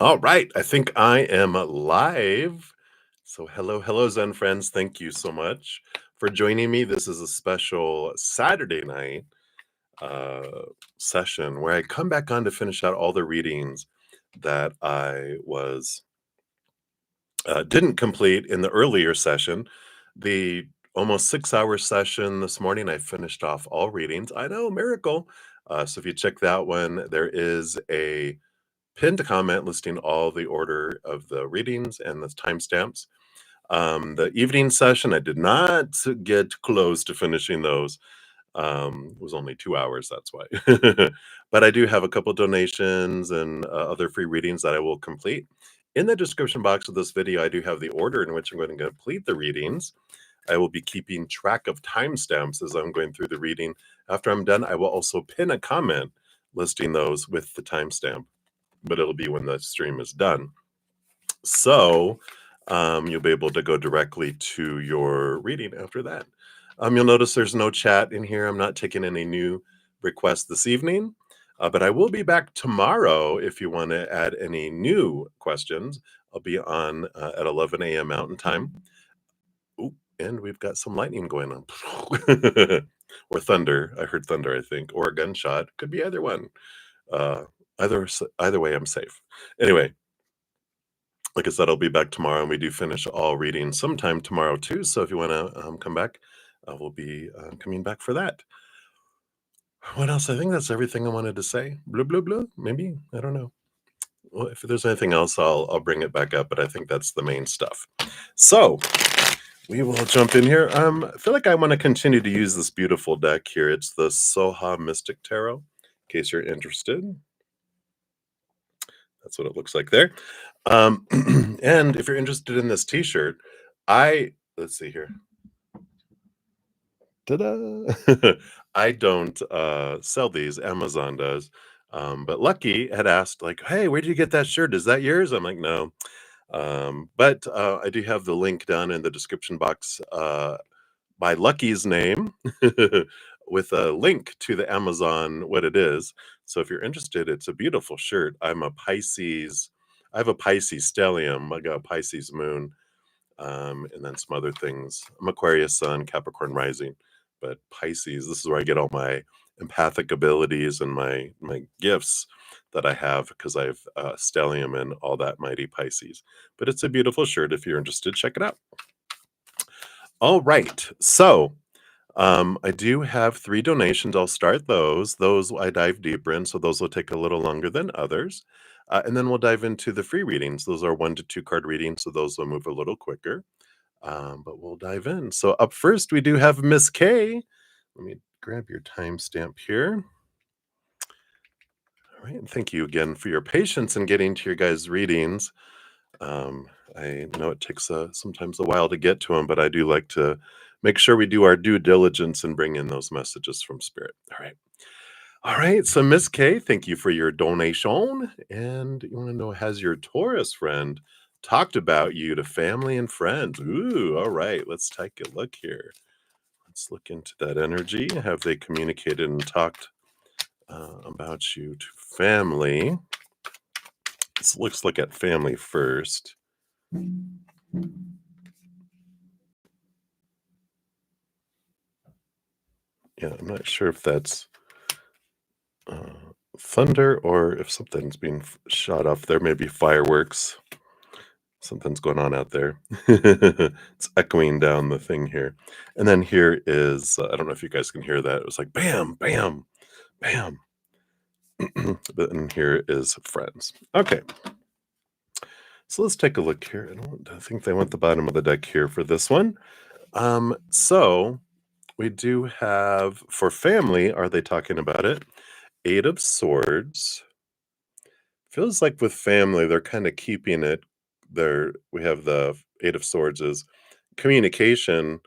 All right, I think I am live. So, hello, hello, Zen friends. Thank you so much for joining me. This is a special Saturday night uh, session where I come back on to finish out all the readings that I was didn't complete in the earlier session. The almost 6 hour session this morning, I finished off all readings. I know, miracle. So if you check that one, there is a pinned comment listing all the order of the readings and the timestamps. The evening session, I did not get close to finishing those. It was only 2 hours, that's why. But I do have a couple donations and other free readings that I will complete. In the description box of this video, I do have the order in which I'm going to complete the readings. I will be keeping track of timestamps as I'm going through the reading. After I'm done, I will also pin a comment listing those with the timestamp, but it'll be when the stream is done. So you'll be able to go directly to your reading after that. You'll notice there's no chat in here. I'm not taking any new requests this evening, but I will be back tomorrow if you want to add any new questions. I'll be on at 11 a.m. Mountain Time. Ooh, and we've got some lightning going on. Or thunder. I heard thunder, I think, or a gunshot. Could be either one. Either way, I'm safe. Anyway, like I said, I'll be back tomorrow, and we do finish all readings sometime tomorrow too. So if you want to come back, we'll be coming back for that. What else? I think that's everything I wanted to say. Blue, blue, blue. Maybe, I don't know. Well, if there's anything else, I'll bring it back up. But I think that's the main stuff. So we will jump in here. I feel like I want to continue to use this beautiful deck here. It's the Soha Mystic Tarot. In case you're interested. That's what it looks like there. And if you're interested in this t-shirt, let's see here. Ta-da! I don't sell these, Amazon does. But Lucky had asked, like, hey, where did you get that shirt? Is that yours? I'm like, no. But I do have the link down in the description box by Lucky's name with a link to the Amazon, what it is. So if you're interested, it's a beautiful shirt. I'm a Pisces. I have a Pisces stellium. I got a Pisces moon, and then some other things. I'm Aquarius sun, Capricorn rising, but Pisces, this is where I get all my empathic abilities and my gifts that I have, because I have stellium and all that mighty Pisces. But it's a beautiful shirt. If you're interested, check it out. All right, so I do have 3 donations. I'll start those. Those I dive deeper in, so those will take a little longer than others. And then we'll dive into the free readings. Those are 1 to 2 card readings, so those will move a little quicker. But we'll dive in. So up first, we do have Miss K. Let me grab your timestamp here. All right, and thank you again for your patience in getting to your guys' readings. I know it takes sometimes a while to get to them, but I do like to make sure we do our due diligence and bring in those messages from Spirit. All right. So Miss K, thank you for your donation. And you want to know, has your Taurus friend talked about you to family and friends? Ooh, all right. Let's take a look here. Let's look into that energy. Have they communicated and talked about you to family? Let's look at family first. Yeah, I'm not sure if that's thunder or if something's being shot off there. Maybe fireworks. Something's going on out there. It's echoing down the thing here. And then here is, I don't know if you guys can hear that. It was like bam, bam, bam. But then here is friends. Okay. So let's take a look here. I think they went the bottom of the deck here for this one. So we do have, for family, are they talking about it? 8 of Swords. Feels like with family, they're kind of keeping it there. We have the 8 of Swords is communication,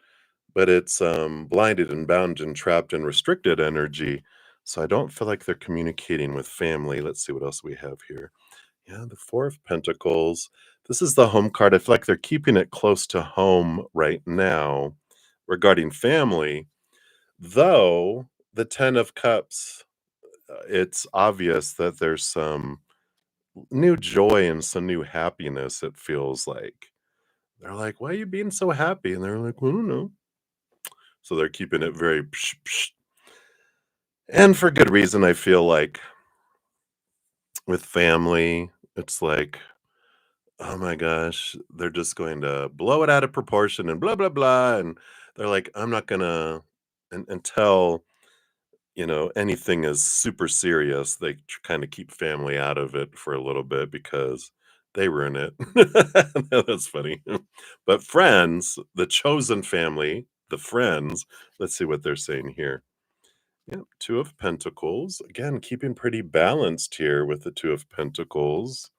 but it's blinded and bound and trapped and restricted energy. So I don't feel like they're communicating with family. Let's see what else we have here. Yeah, the 4 of Pentacles. This is the home card. I feel like they're keeping it close to home right now regarding family. Though the 10 of Cups, it's obvious that there's some new joy and some new happiness, it feels like. They're like, "Why are you being so happy?" And they're like, "I don't know." So they're keeping it very psh, psh. And for good reason, I feel like with family, it's like, oh my gosh, they're just going to blow it out of proportion and blah blah blah. And they're like, I'm not gonna until anything is super serious, they kind of keep family out of it for a little bit because they ruin it. That's funny. But friends, the chosen family, the friends, let's see what they're saying here. Yep, Two of Pentacles. Again, keeping pretty balanced here with the Two of Pentacles.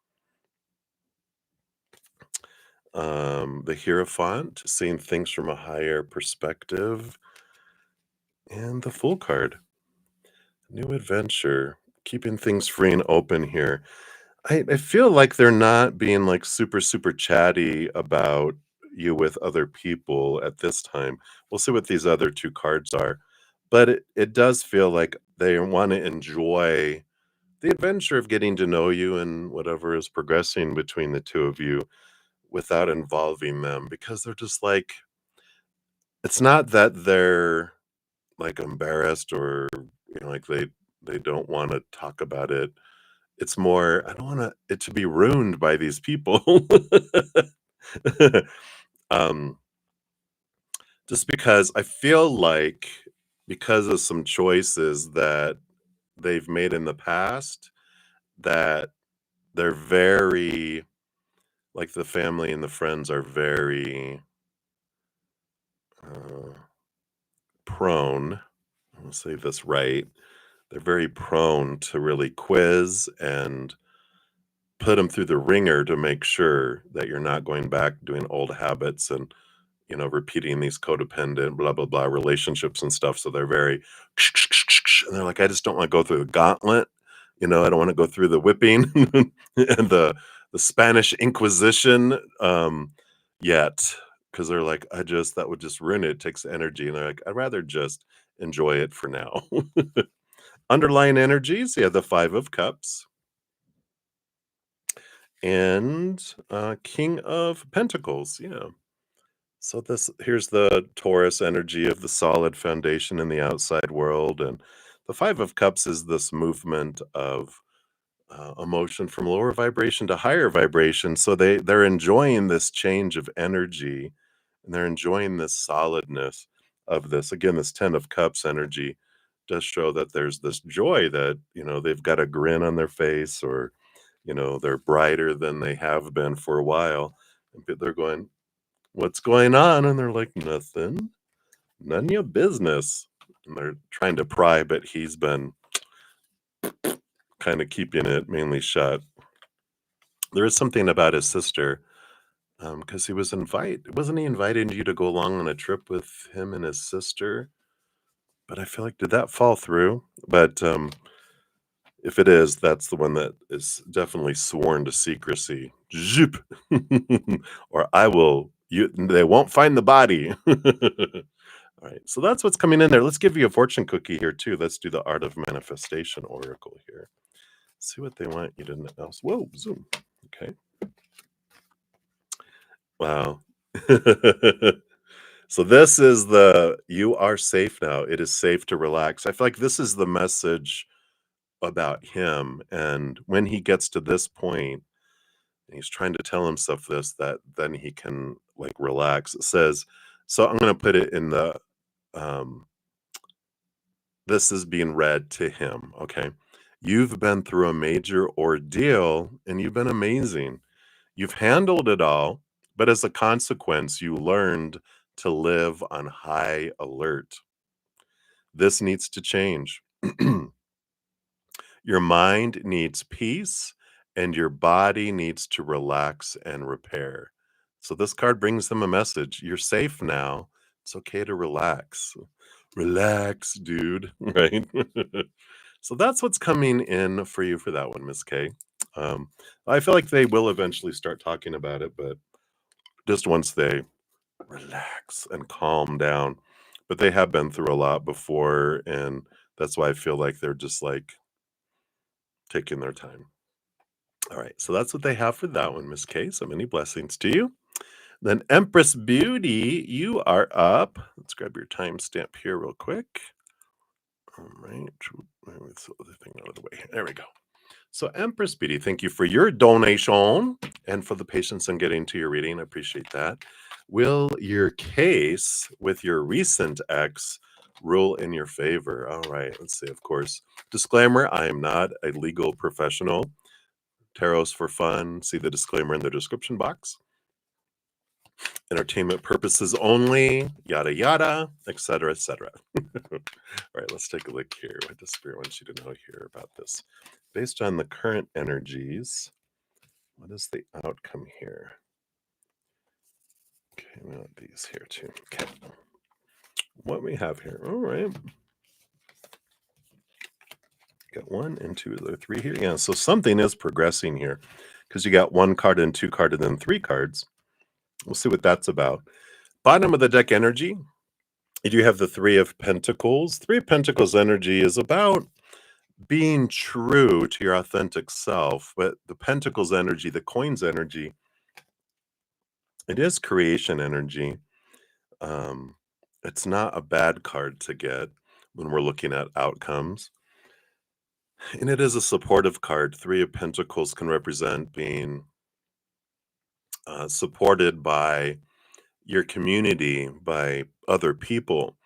The Hierophant, seeing things from a higher perspective. And the Fool card. New adventure, keeping things free and open here. I feel like they're not being like super, super chatty about you with other people at this time. We'll see what these other two cards are. But it does feel like they want to enjoy the adventure of getting to know you and whatever is progressing between the two of you without involving them because they're just like, it's not that they're like embarrassed or like they don't want to talk about it. It's more, I don't want it to be ruined by these people. um just because I feel like because of some choices that they've made in the past, that they're very, like, the family and the friends are very uh, prone, I'll say this right, they're very prone to really quiz and put them through the ringer to make sure that you're not going back doing old habits and repeating these codependent blah blah blah relationships and stuff. So they're very and they're like, I just don't want to go through the gauntlet. I don't want to go through the whipping and the Spanish Inquisition yet. Because they're like, that would just ruin it. It takes energy. And they're like, I'd rather just enjoy it for now. Underlying energies, yeah, the Five of Cups and King of Pentacles. Yeah. So this here's the Taurus energy of the solid foundation in the outside world, and the Five of Cups is this movement of emotion from lower vibration to higher vibration. So they're enjoying this change of energy, and they're enjoying this solidness of this. Again, this Ten of Cups energy does show that there's this joy that they've got a grin on their face, or they're brighter than they have been for a while. But they're going, "What's going on?" And they're like, "Nothing. None of your business." And they're trying to pry, but he's been kind of keeping it mainly shut. There is something about his sister, because he wasn't he inviting you to go along on a trip with him and his sister? But I feel like, did that fall through? But if it is, that's the one that is definitely sworn to secrecy. Zoop. Or they won't find the body. All right, so that's what's coming in there. Let's give you a fortune cookie here too. Let's do the Art of Manifestation Oracle here. See what they want you to know. Whoa, zoom. Okay. Wow. So this is you are safe now. It is safe to relax. I feel like this is the message about him. And when he gets to this point, and he's trying to tell himself this, that then he can like relax. It says, so I'm going to put it in um, this is being read to him, okay? You've been through a major ordeal and you've been amazing. You've handled it all, but as a consequence, you learned to live on high alert. This needs to change. Your mind needs peace and your body needs to relax and repair. So this card brings them a message. You're safe now. It's okay to relax. Relax, dude. Right? So that's what's coming in for you for that one, Miss K. I feel like they will eventually start talking about it, but just once they relax and calm down. But they have been through a lot before, and that's why I feel like they're just like taking their time. All right, so that's what they have for that one, Miss K. So many blessings to you. Then Empress Beauty, you are up. Let's grab your timestamp here real quick. All right, let's throw the thing out of the way. There we go. So Empress Beauty, thank you for your donation and for the patience in getting to your reading. I appreciate that. Will your case with your recent ex rule in your favor? All right, let's see. Of course, disclaimer, I am not a legal professional. Tarot's for fun. See the disclaimer in the description box. Entertainment purposes only, yada yada, etc., etc. All right, let's take a look here. What does Spirit want you to know here about this? Based on the current energies, what is the outcome here? Okay, we want these here too. Okay. What we have here. All right. Got 1 and 2, there 3 here. Yeah, so something is progressing here because you got 1 card and 2 card and then 3 cards. We'll see what that's about. Bottom of the deck energy, you do have the 3 of Pentacles. 3 of Pentacles energy is about being true to your authentic self, but the Pentacles energy, the coins energy, it is creation energy. It's not a bad card to get when we're looking at outcomes. And it is a supportive card. 3 of Pentacles can represent being supported by your community, by other people.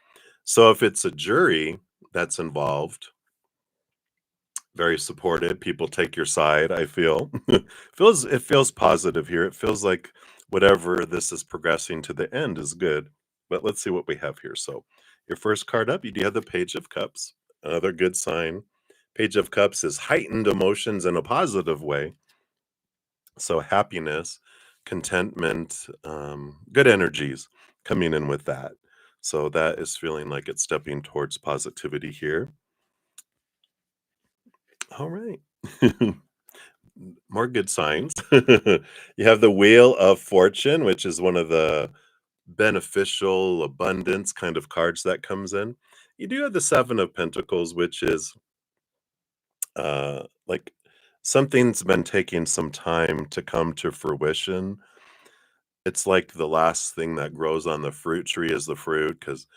So if it's a jury that's involved, very supported, people take your side, I feel. It feels positive here. It feels like whatever this is progressing to the end is good. But let's see what we have here. So your first card up, you do have the Page of Cups, another good sign. Page of Cups is heightened emotions in a positive way. So happiness, contentment, good energies coming in with that. So that is feeling like it's stepping towards positivity here. All right. More good signs. You have the Wheel of Fortune, which is one of the beneficial abundance kind of cards that comes in. You do have the 7 of Pentacles, which is like something's been taking some time to come to fruition. It's like the last thing that grows on the fruit tree is the fruit because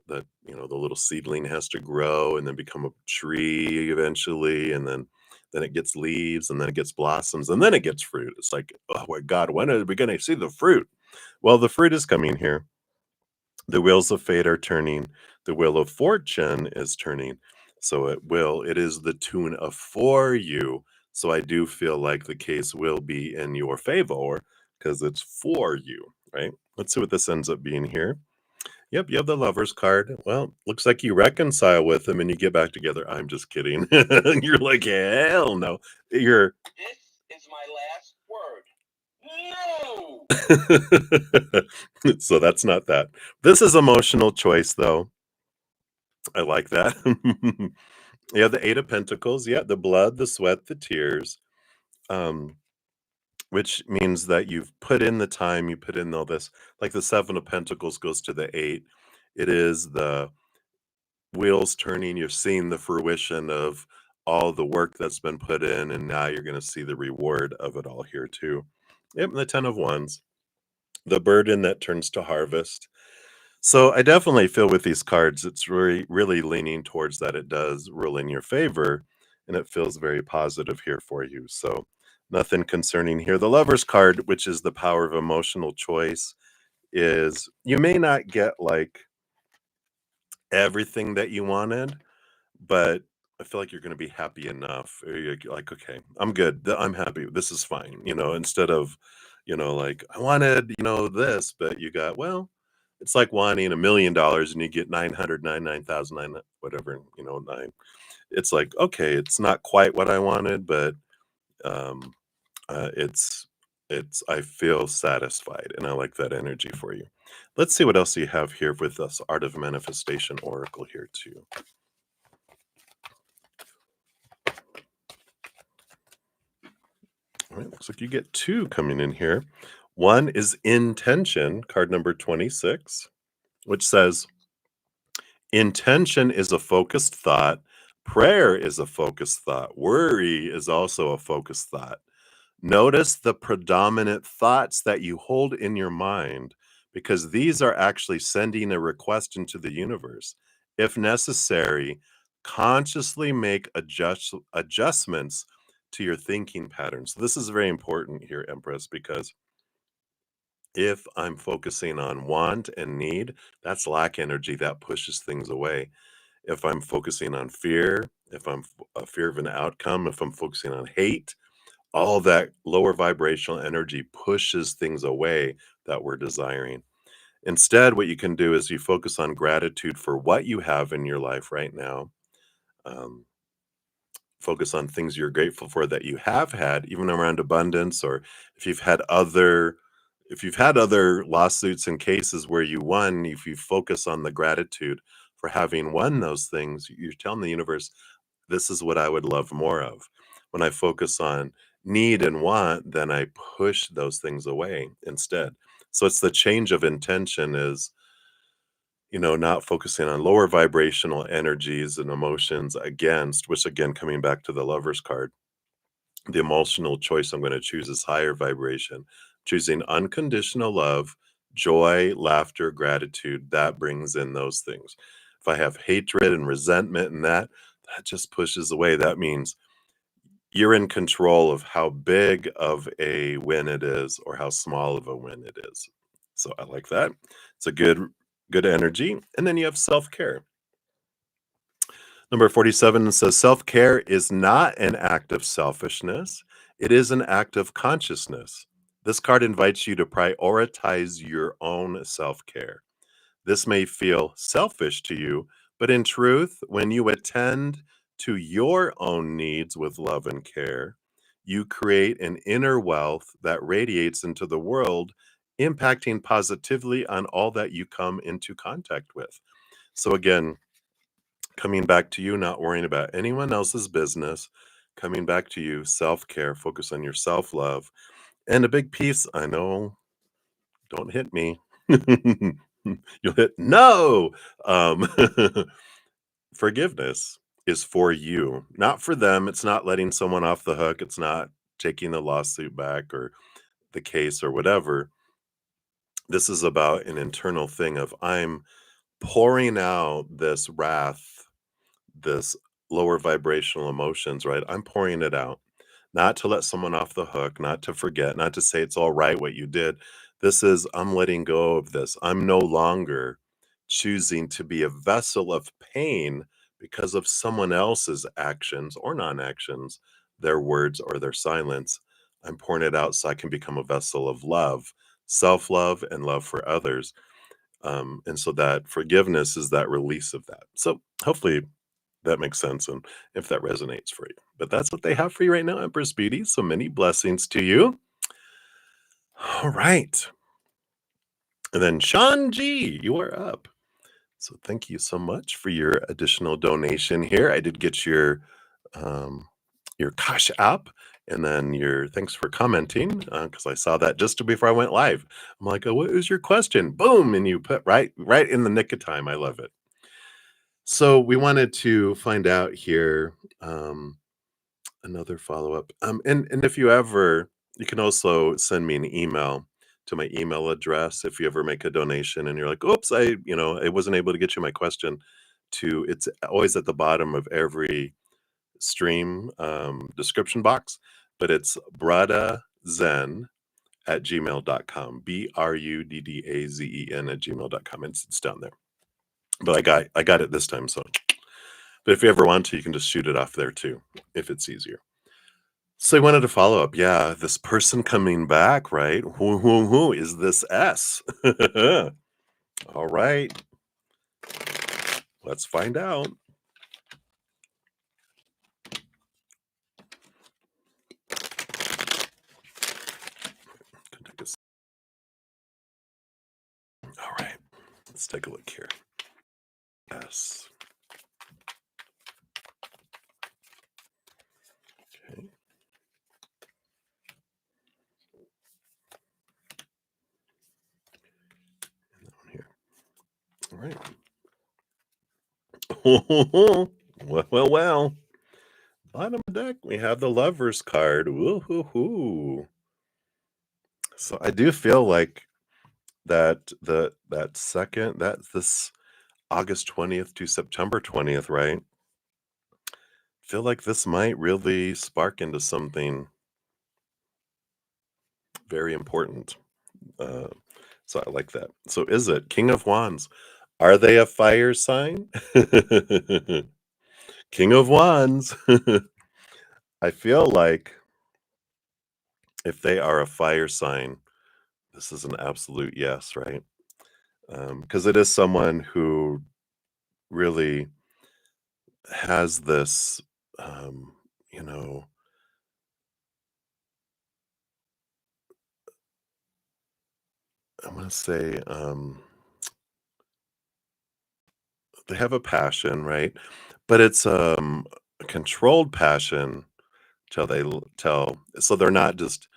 the little seedling has to grow and then become a tree eventually, and then it gets leaves, and then it gets blossoms, and then it gets fruit. It's like, oh my God, when are we going to see the fruit? Well, the fruit is coming here. The wheels of fate are turning. The wheel of fortune is turning. So it is the tune of for you. So I do feel like the case will be in your favor because it's for you, right? Let's see what this ends up being here. Yep, you have the Lover's card. Well, looks like you reconcile with him and you get back together. I'm just kidding. You're like, hell no. You're This is my last word. No. So that's not that. This is emotional choice, though. I like that. Yeah, the 8 of Pentacles. Yeah, the blood, the sweat, the tears. Which means that you've put in the time, you put in all this. Like the 7 of Pentacles goes to the 8. It is the wheels turning. You're seeing the fruition of all the work that's been put in, and now you're going to see the reward of it all here too. Yep, and the 10 of Wands, the burden that turns to harvest. So I definitely feel with these cards, it's really, really leaning towards that it does rule in your favor, and it feels very positive here for you. So nothing concerning here. The Lover's card, which is the power of emotional choice, is you may not get like everything that you wanted, but I feel like you're going to be happy enough. Or you're like, okay, I'm good. I'm happy. This is fine. Instead of, like I wanted, this, but you got, well, it's like wanting $1,000,000 and you get 999,009, whatever, 9. It's like, okay, it's not quite what I wanted, but um, it's I feel satisfied, and I like that energy for you. Let's see what else you have here with us. Art of Manifestation Oracle here too. All right, looks like you get 2 coming in here. One is Intention, card number 26, which says, intention is a focused thought. Prayer is a focused thought. Worry is also a focused thought. Notice the predominant thoughts that you hold in your mind, because these are actually sending a request into the universe. If necessary, consciously make adjustments to your thinking patterns. This is very important here, Empress, because if I'm focusing on want and need, that's lack energy that pushes things away. If I'm focusing on fear, if I'm a fear of an outcome, if I'm focusing on hate, all that lower vibrational energy pushes things away that we're desiring. Instead, what you can do is you focus on gratitude for what you have in your life right now. Um, Focus on things you're grateful for that you have had, even around abundance, or if you've had other lawsuits and cases where you won, if you focus on the gratitude for having won those things, you're telling the universe, this is what I would love more of. When I focus on need and want, then I push those things away instead. So it's the change of intention is, not focusing on lower vibrational energies and emotions against, which again, coming back to the Lover's card, the emotional choice I'm going to choose is higher vibration, choosing unconditional love, joy, laughter, gratitude. That brings in those things. If I have hatred and resentment and that just pushes away. That means you're in control of how big of a win it is or how small of a win it is. So I like that. It's a good energy. And then you have self-care. Number 47 says self-care is not an act of selfishness. It is an act of consciousness. This card invites you to prioritize your own self-care. This may feel selfish to you, but in truth, when you attend to your own needs with love and care, you create an inner wealth that radiates into the world, impacting positively on all that you come into contact with. So, again, coming back to you, not worrying about anyone else's business, coming back to you, self care, focus on your self love. And a big piece, I know, don't hit me. You'll hit no. Um, Forgiveness is for you, not for them. It's not letting someone off the hook. It's not taking the lawsuit back or the case or whatever. This is about an internal thing of I'm pouring out this wrath, this lower vibrational emotions, right? I'm pouring it out, not to let someone off the hook, not to forget, not to say it's all right what you did. This is, I'm letting go of this. I'm no longer choosing to be a vessel of pain because of someone else's actions or non actions, their words or their silence. I'm pouring it out so I can become a vessel of love, self love, and love for others. And so that forgiveness is that release of that. So hopefully that makes sense, and if that resonates for you. But that's what they have for you right now, Empress Beauty. So many blessings to you. All right. And then Shawn G, you are up. So thank you so much for your additional donation here. I did get your Cash App, and then your thanks for commenting because I saw that just before I went live. I'm like, oh, what is your question? Boom, and you put right in the nick of time. I love it. So we wanted to find out here. Another follow-up. And if you can also send me an email to my email address if you ever make a donation and you're like, oops, I wasn't able to get you my question. It's always at the bottom of every stream description box, but it's bruddazen at gmail.com, BRUDDAZEN at gmail.com. It's down there. But I got it this time, so. But if you ever want to, you can just shoot it off there too, if it's easier. So I wanted to follow up. Yeah, this person coming back, right? Who is this S? All right, let's find out. All right, let's take a look here. S. Okay. And that one here. All right. Well. Bottom of the deck, we have the Lovers card. Woo-hoo-hoo. So I do feel like that second, that's this August 20th to September 20th, right? Feel like this might really spark into something very important. Uh, so I like that. So is it King of Wands? Are they a fire sign? King of Wands. I feel like if they are a fire sign, this is an absolute yes, right? Because it is someone who really has this, um, you know, I'm gonna say, they have a passion, right? But it's, a controlled passion till tell so they're not just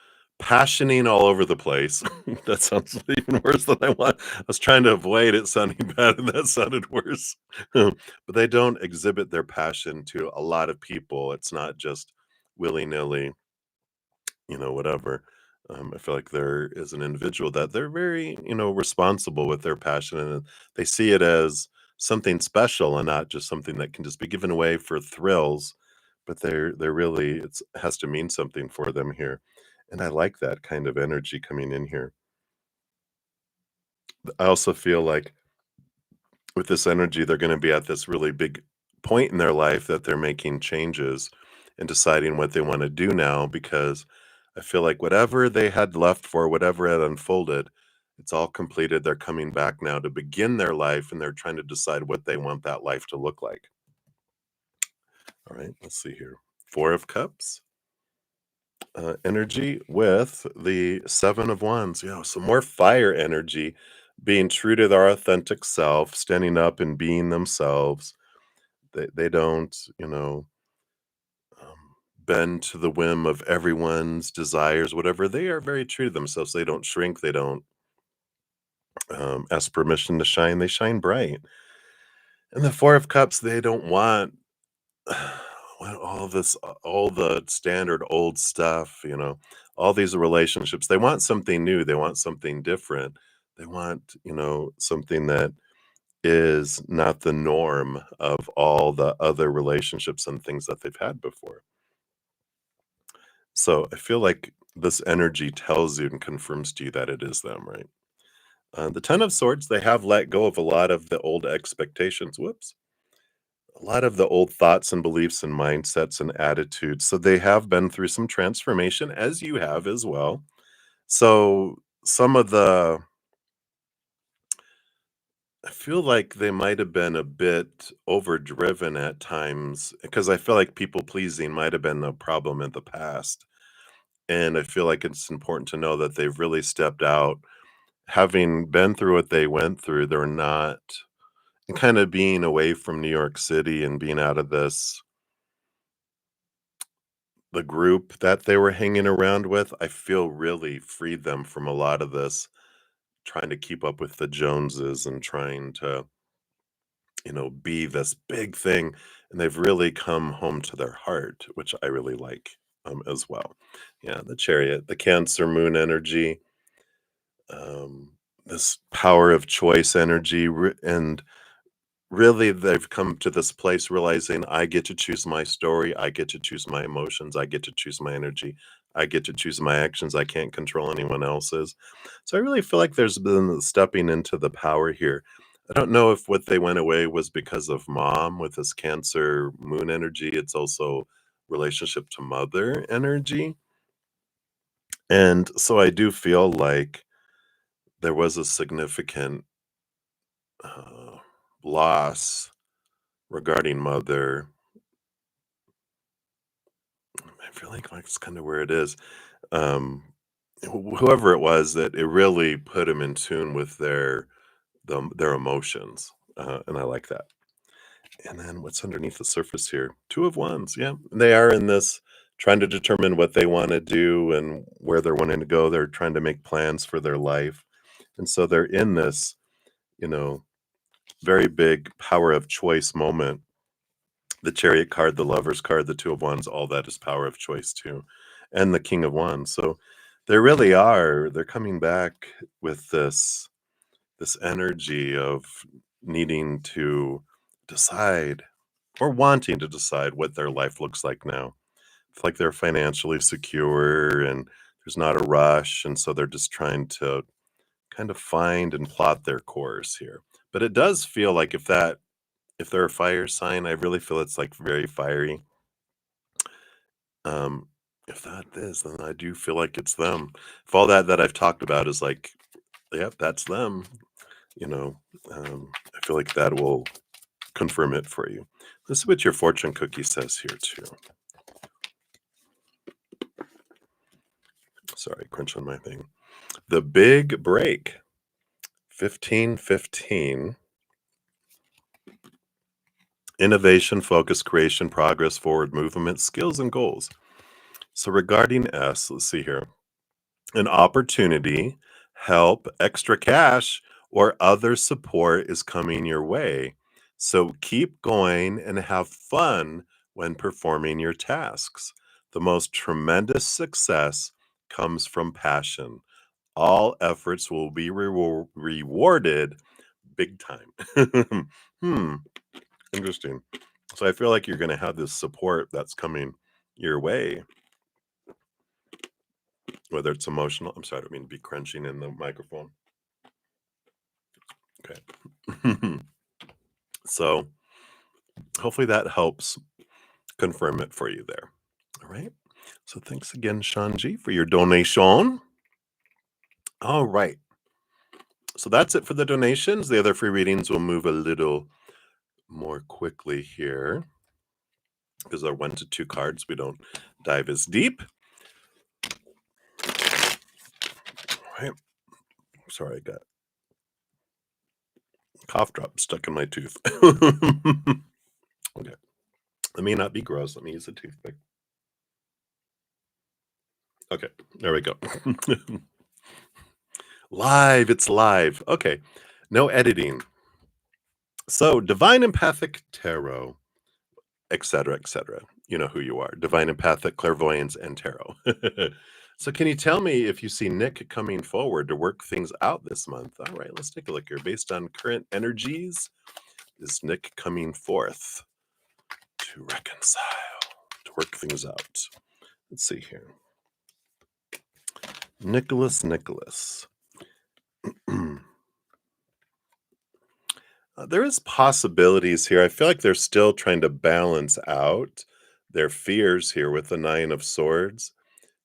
passioning all over the place. That sounds even worse than I want. I was trying to avoid it sounding bad, and that sounded worse. But they don't exhibit their passion to a lot of people. It's not just willy-nilly, whatever. I feel like there is an individual that they're very, responsible with their passion, and they see it as something special and not just something that can just be given away for thrills. But they're really it has to mean something for them here, and I like that kind of energy coming in here. I also feel like with this energy, they're going to be at this really big point in their life that they're making changes and deciding what they want to do now because I feel like whatever they had left for, whatever had unfolded, it's all completed. They're coming back now to begin their life and they're trying to decide what they want that life to look like. All right, let's see here. Four of Cups energy with the Seven of Wands. Some more fire energy, being true to their authentic self, standing up and being themselves. They don't, bend to the whim of everyone's desires, whatever. They are very true to themselves. They don't shrink. They don't ask permission to shine. They shine bright. And the Four of Cups, they don't want all this, all the standard old stuff, all these relationships. They want something new. They want something different. They want, something that is not the norm of all the other relationships and things that they've had before. So I feel like this energy tells you and confirms to you that it is them, right? The Ten of Swords, they have let go of a lot of the old expectations. Whoops. A lot of the old thoughts and beliefs and mindsets and attitudes. So they have been through some transformation, as you have as well. So some of I feel like they might have been a bit overdriven at times because I feel like people pleasing might have been a problem in the past. And I feel like it's important to know that they've really stepped out. Having been through what they went through, they're not and kind of being away from New York City and being out of the group that they were hanging around with, I feel really freed them from a lot of this, trying to keep up with the Joneses and trying to, be this big thing. And they've really come home to their heart, which I really like as well. Yeah, the Chariot, the Cancer moon energy, um, this power of choice energy, and really they've come to this place realizing I get to choose my story, I get to choose my emotions, I get to choose my energy, I get to choose my actions. I can't control anyone else's. So I really feel like there's been stepping into the power here. I don't know if what they went away was because of mom with this Cancer moon energy. It's also relationship to mother energy. And so I do feel like there was a significant uh, loss regarding mother. I feel like that's kinda where it is. Um, whoever it was that it really put them in tune with their emotions, and I like that. And then what's underneath the surface here? Two of Wands, yeah. They are in this trying to determine what they wanna do and where they're wanting to go. They're trying to make plans for their life, and so they're in this, you know, very big power of choice moment. The Chariot card, the Lovers card, the Two of Wands, all that is power of choice too, and the King of Wands. So they're coming back with this energy of needing to decide or wanting to decide what their life looks like now. It's like they're financially secure and there's not a rush, and so they're just trying to kind of find and plot their course here. But it does feel like if they're a fire sign, I really feel it's like very fiery. Um, if that is, then I do feel like it's them. If all that I've talked about is like, yep, that's them, you know, I feel like that will confirm it for you. Let's see what your fortune cookie says here too. Sorry, crunch on my thing. The big break, 1515. Innovation, focus, creation, progress, forward movement, skills, and goals. So regarding S, let's see here. An opportunity, help, extra cash, or other support is coming your way. So keep going and have fun when performing your tasks. The most tremendous success comes from passion. All efforts will be rewarded big time. Interesting. So I feel like you're going to have this support that's coming your way, whether it's emotional. I'm sorry, I don't mean to be crunching in the microphone. Okay. So hopefully that helps confirm it for you there. All right. So thanks again, Shawn G, for your donation. All right. So that's it for the donations. The other free readings will move a little more quickly here because they're 1 to 2 cards. We don't dive as deep. All right. Sorry, I got cough drop stuck in my tooth. Okay. Let me not be gross. Let me use a toothpick. Okay, there we go. Live, it's live. Okay, no editing. So, Divine Empathic Tarot, etc., etc. You know who you are. Divine Empathic, Clairvoyance, and Tarot. So, can you tell me if you see Nick coming forward to work things out this month? All right, let's take a look here. Based on current energies, is Nick coming forth to reconcile, to work things out? Let's see here. Nicholas. There is possibilities here. I feel like they're still trying to balance out their fears here with the Nine of Swords.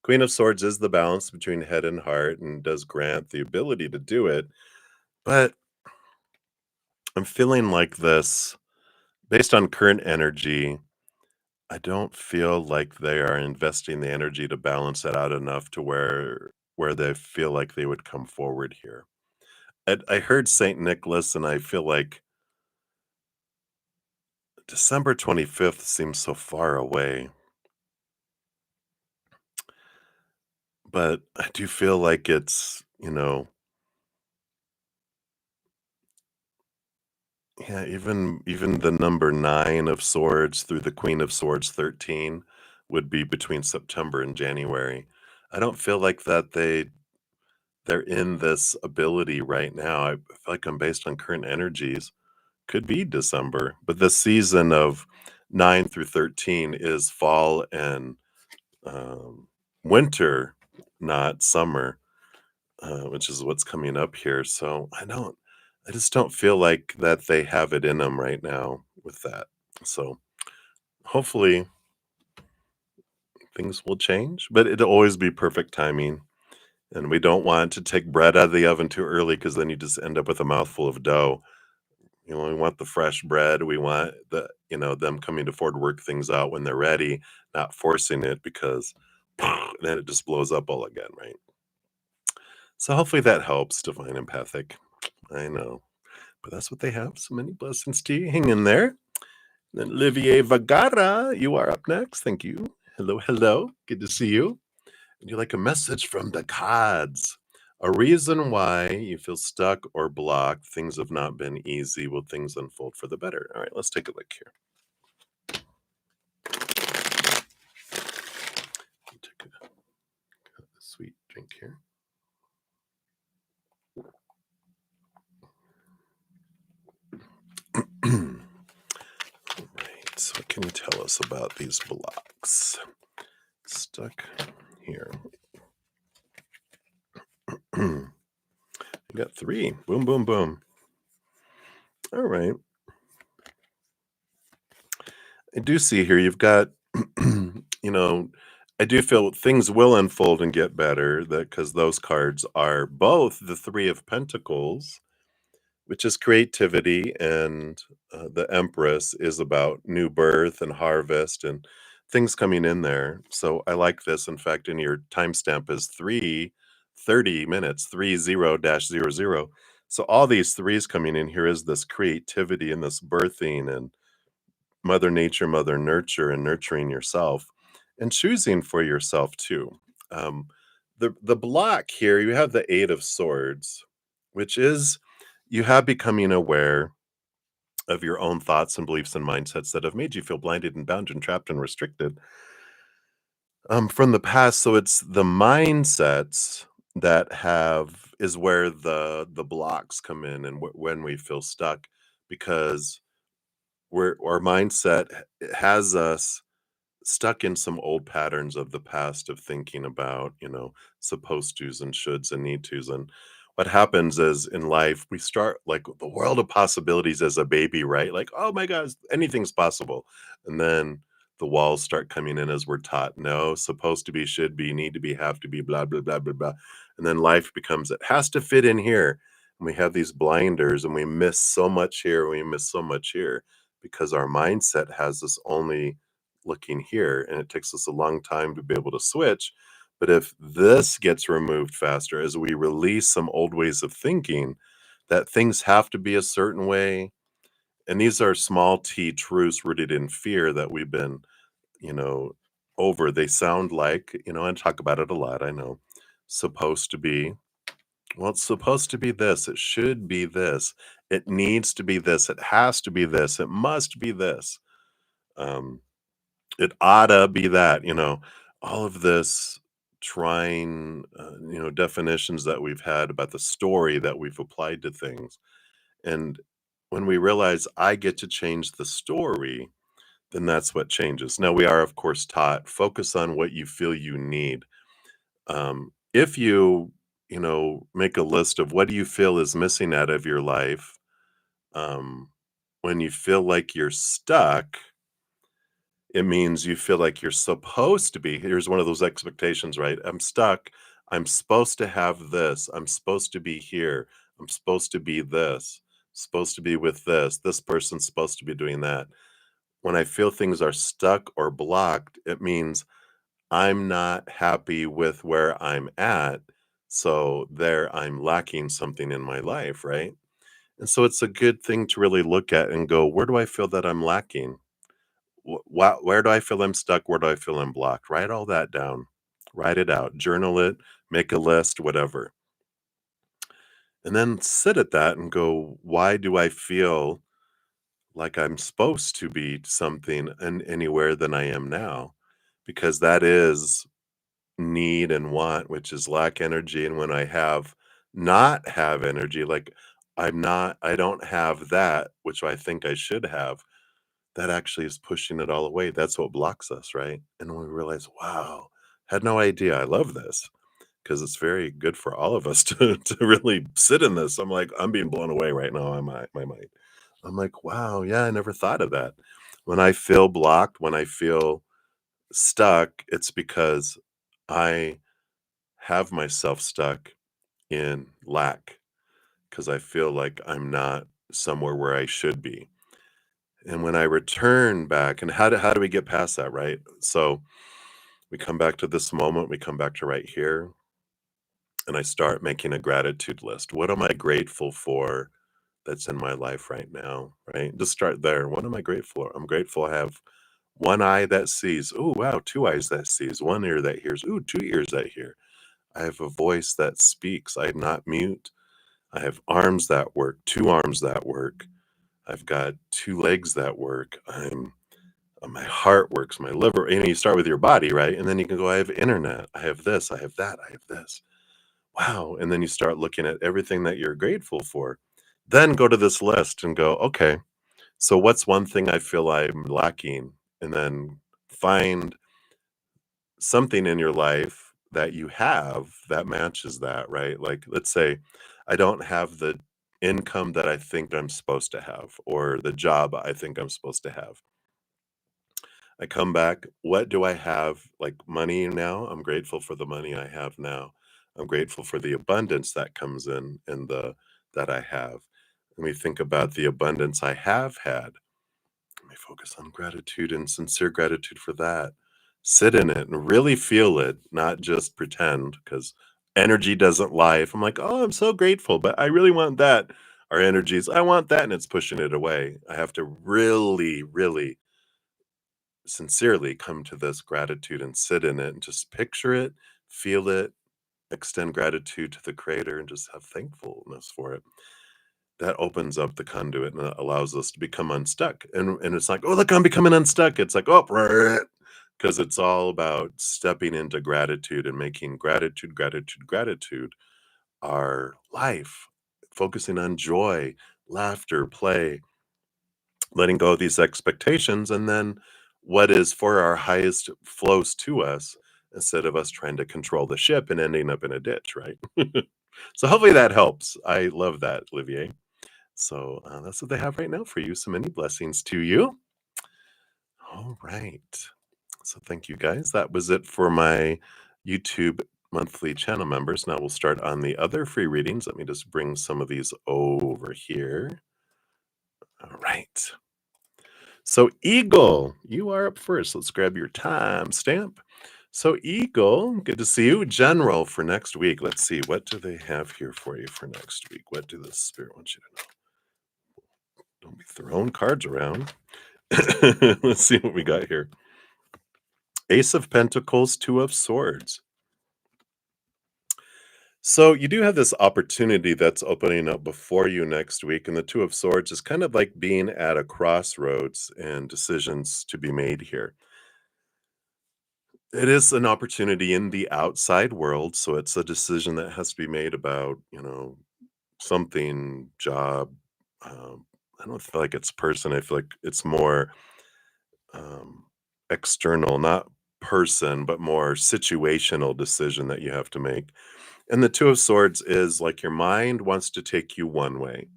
Queen of Swords is the balance between head and heart and does grant the ability to do it. But I'm feeling like this, based on current energy, I don't feel like they are investing the energy to balance it out enough to where they feel like they would come forward here. I heard Saint Nicholas, and I feel like December 25th seems so far away. But I do feel like it's, yeah, even the number 9 of Swords through the Queen of Swords 13 would be between September and January. I don't feel like that they're in this ability right now. I feel like I'm based on current energies. Could be December, but the season of 9 through 13 is fall and winter, not summer, which is what's coming up here. So I just don't feel like that they have it in them right now with that. So hopefully things will change, but it'll always be perfect timing. And we don't want to take bread out of the oven too early because then you just end up with a mouthful of dough. We want the fresh bread. We want them coming to forward work things out when they're ready, not forcing it because then it just blows up all again, right? So hopefully that helps, Divine Empathic. I know, but that's what they have. So many blessings to you. Hang in there. Then Livier Vergara, you are up next. Thank you. Hello. Good to see you. And you like a message from the cards. A reason why you feel stuck or blocked. Things have not been easy. Will things unfold for the better? All right, let's take a look here. drink here. All right, so what can you tell us about these blocks? Stuck here. You got 3. Boom, boom, boom. All right. I do see here you've got, I do feel things will unfold and get better because those cards are both the 3 of Pentacles, which is creativity, and the Empress is about new birth and harvest and things coming in there. So I like this. In fact, in your timestamp is 3:30 minutes, 30-00. So all these threes coming in here is this creativity and this birthing and Mother Nature, Mother Nurture, and nurturing yourself and choosing for yourself too. Um, the block here, you have the 8 of Swords, which is you have becoming aware of your own thoughts and beliefs and mindsets that have made you feel blinded and bound and trapped and restricted from the past. So it's the mindsets that have is where the blocks come in, and when we feel stuck, because our mindset has us stuck in some old patterns of the past of thinking about, supposed tos and shoulds and need tos. And what happens is in life, we start like the world of possibilities as a baby, right? Like, oh my gosh, anything's possible. And then the walls start coming in as we're taught, no, supposed to be, should be, need to be, have to be, blah, blah, blah, blah, blah. And then life becomes, it has to fit in here. And we have these blinders and we miss so much here, we miss so much here because our mindset has us only looking here, and it takes us a long time to be able to switch. But if this gets removed faster as we release some old ways of thinking that things have to be a certain way, and these are small t truths rooted in fear that we've been, you know, over. They sound like, I talk about it a lot, I know. Supposed to be. Well, it's supposed to be this. It should be this. It needs to be this. It has to be this. It must be this. Um, it oughta be that, all of this trying, definitions that we've had about the story that we've applied to things. And when we realize I get to change the story, then that's what changes. Now, we are, of course, taught focus on what you feel you need. If you, make a list of what do you feel is missing out of your life, um, when you feel like you're stuck, it means you feel like you're supposed to be. Here's one of those expectations, right? I'm stuck. I'm supposed to have this. I'm supposed to be here. I'm supposed to be this. Supposed to be with this. This person's supposed to be doing that. When I feel things are stuck or blocked, it means I'm not happy with where I'm at. So there I'm lacking something in my life, right? And so it's a good thing to really look at and go, where do I feel that I'm lacking? Where do I feel I'm stuck? Where do I feel I'm blocked? Write all that down. Write it out. Journal it. Make a list, whatever. And then sit at that and go, why do I feel like I'm supposed to be something and anywhere than I am now? Because that is need and want, which is lack energy. And when I not have energy, like I don't have that, which I think I should have, that actually is pushing it all away. That's what blocks us, right? And when we realize, wow, had no idea. I love this because it's very good for all of us to really sit in this. I'm like, I'm being blown away right now on my mind. I'm like, wow, yeah, I never thought of that. When I feel blocked, when I feel stuck, it's because I have myself stuck in lack because I feel like I'm not somewhere where I should be. And when I return back, and how do we get past that, right? So we come back to this moment, we come back to right here, and I start making a gratitude list. What am I grateful for that's in my life right now, right? Just start there. What am I grateful for? I'm grateful I have one eye that sees. Oh, wow, two eyes that sees, one ear that hears. Ooh, two ears that hear. I have a voice that speaks. I'm not mute. I have arms that work, two arms that work. I've got two legs that work. I'm my heart works, my liver, and you start with your body, right? And then you can go, I have internet, I have this, I have that, I have this. Wow. And then you start looking at everything that you're grateful for. Then go to this list and go, okay, so what's one thing I feel I'm lacking? And then find something in your life that you have that matches that, right? Like, let's say I don't have the income that I think I'm supposed to have, or the job I think I'm supposed to have. I come back, what do I have? Like money now, I'm grateful for the money I have now. I'm grateful for the abundance that comes in and the that I have. Let me think about the abundance I have had. Let me focus on gratitude and sincere gratitude for that. Sit in it and really feel it, not just pretend, because energy doesn't lie. If I'm like, oh, I'm so grateful, but I really want that. Our energy is, I want that, and it's pushing it away. I have to really, really sincerely come to this gratitude and sit in it and just picture it, feel it, extend gratitude to the creator, and just have thankfulness for it. That opens up the conduit and allows us to become unstuck. And it's like, oh, look, I'm becoming unstuck. It's like, oh, because it's all about stepping into gratitude and making gratitude, gratitude, gratitude our life, focusing on joy, laughter, play, letting go of these expectations, and then what is for our highest flows to us instead of us trying to control the ship and ending up in a ditch, right? So hopefully that helps. I love that, Livier. So that's what they have right now for you. So many blessings to you. All right. So thank you guys. That was it for my YouTube monthly channel members. Now we'll start on the other free readings. Let me just bring some of these over here. All right. So Eagle, you are up first. Let's grab your time stamp. So Eagle, good to see you. General for next week. Let's see, what do they have here for you for next week? What do the spirit want you to know? Don't be throwing cards around. Let's see what we got here. Ace of Pentacles, Two of Swords. So you do have this opportunity that's opening up before you next week, and the Two of Swords is kind of like being at a crossroads and decisions to be made here. It is an opportunity in the outside world, so it's a decision that has to be made about, something, job. I don't feel like it's person. I feel like it's more um, external, not person, but more situational decision that you have to make. And the Two of Swords is like your mind wants to take you one way.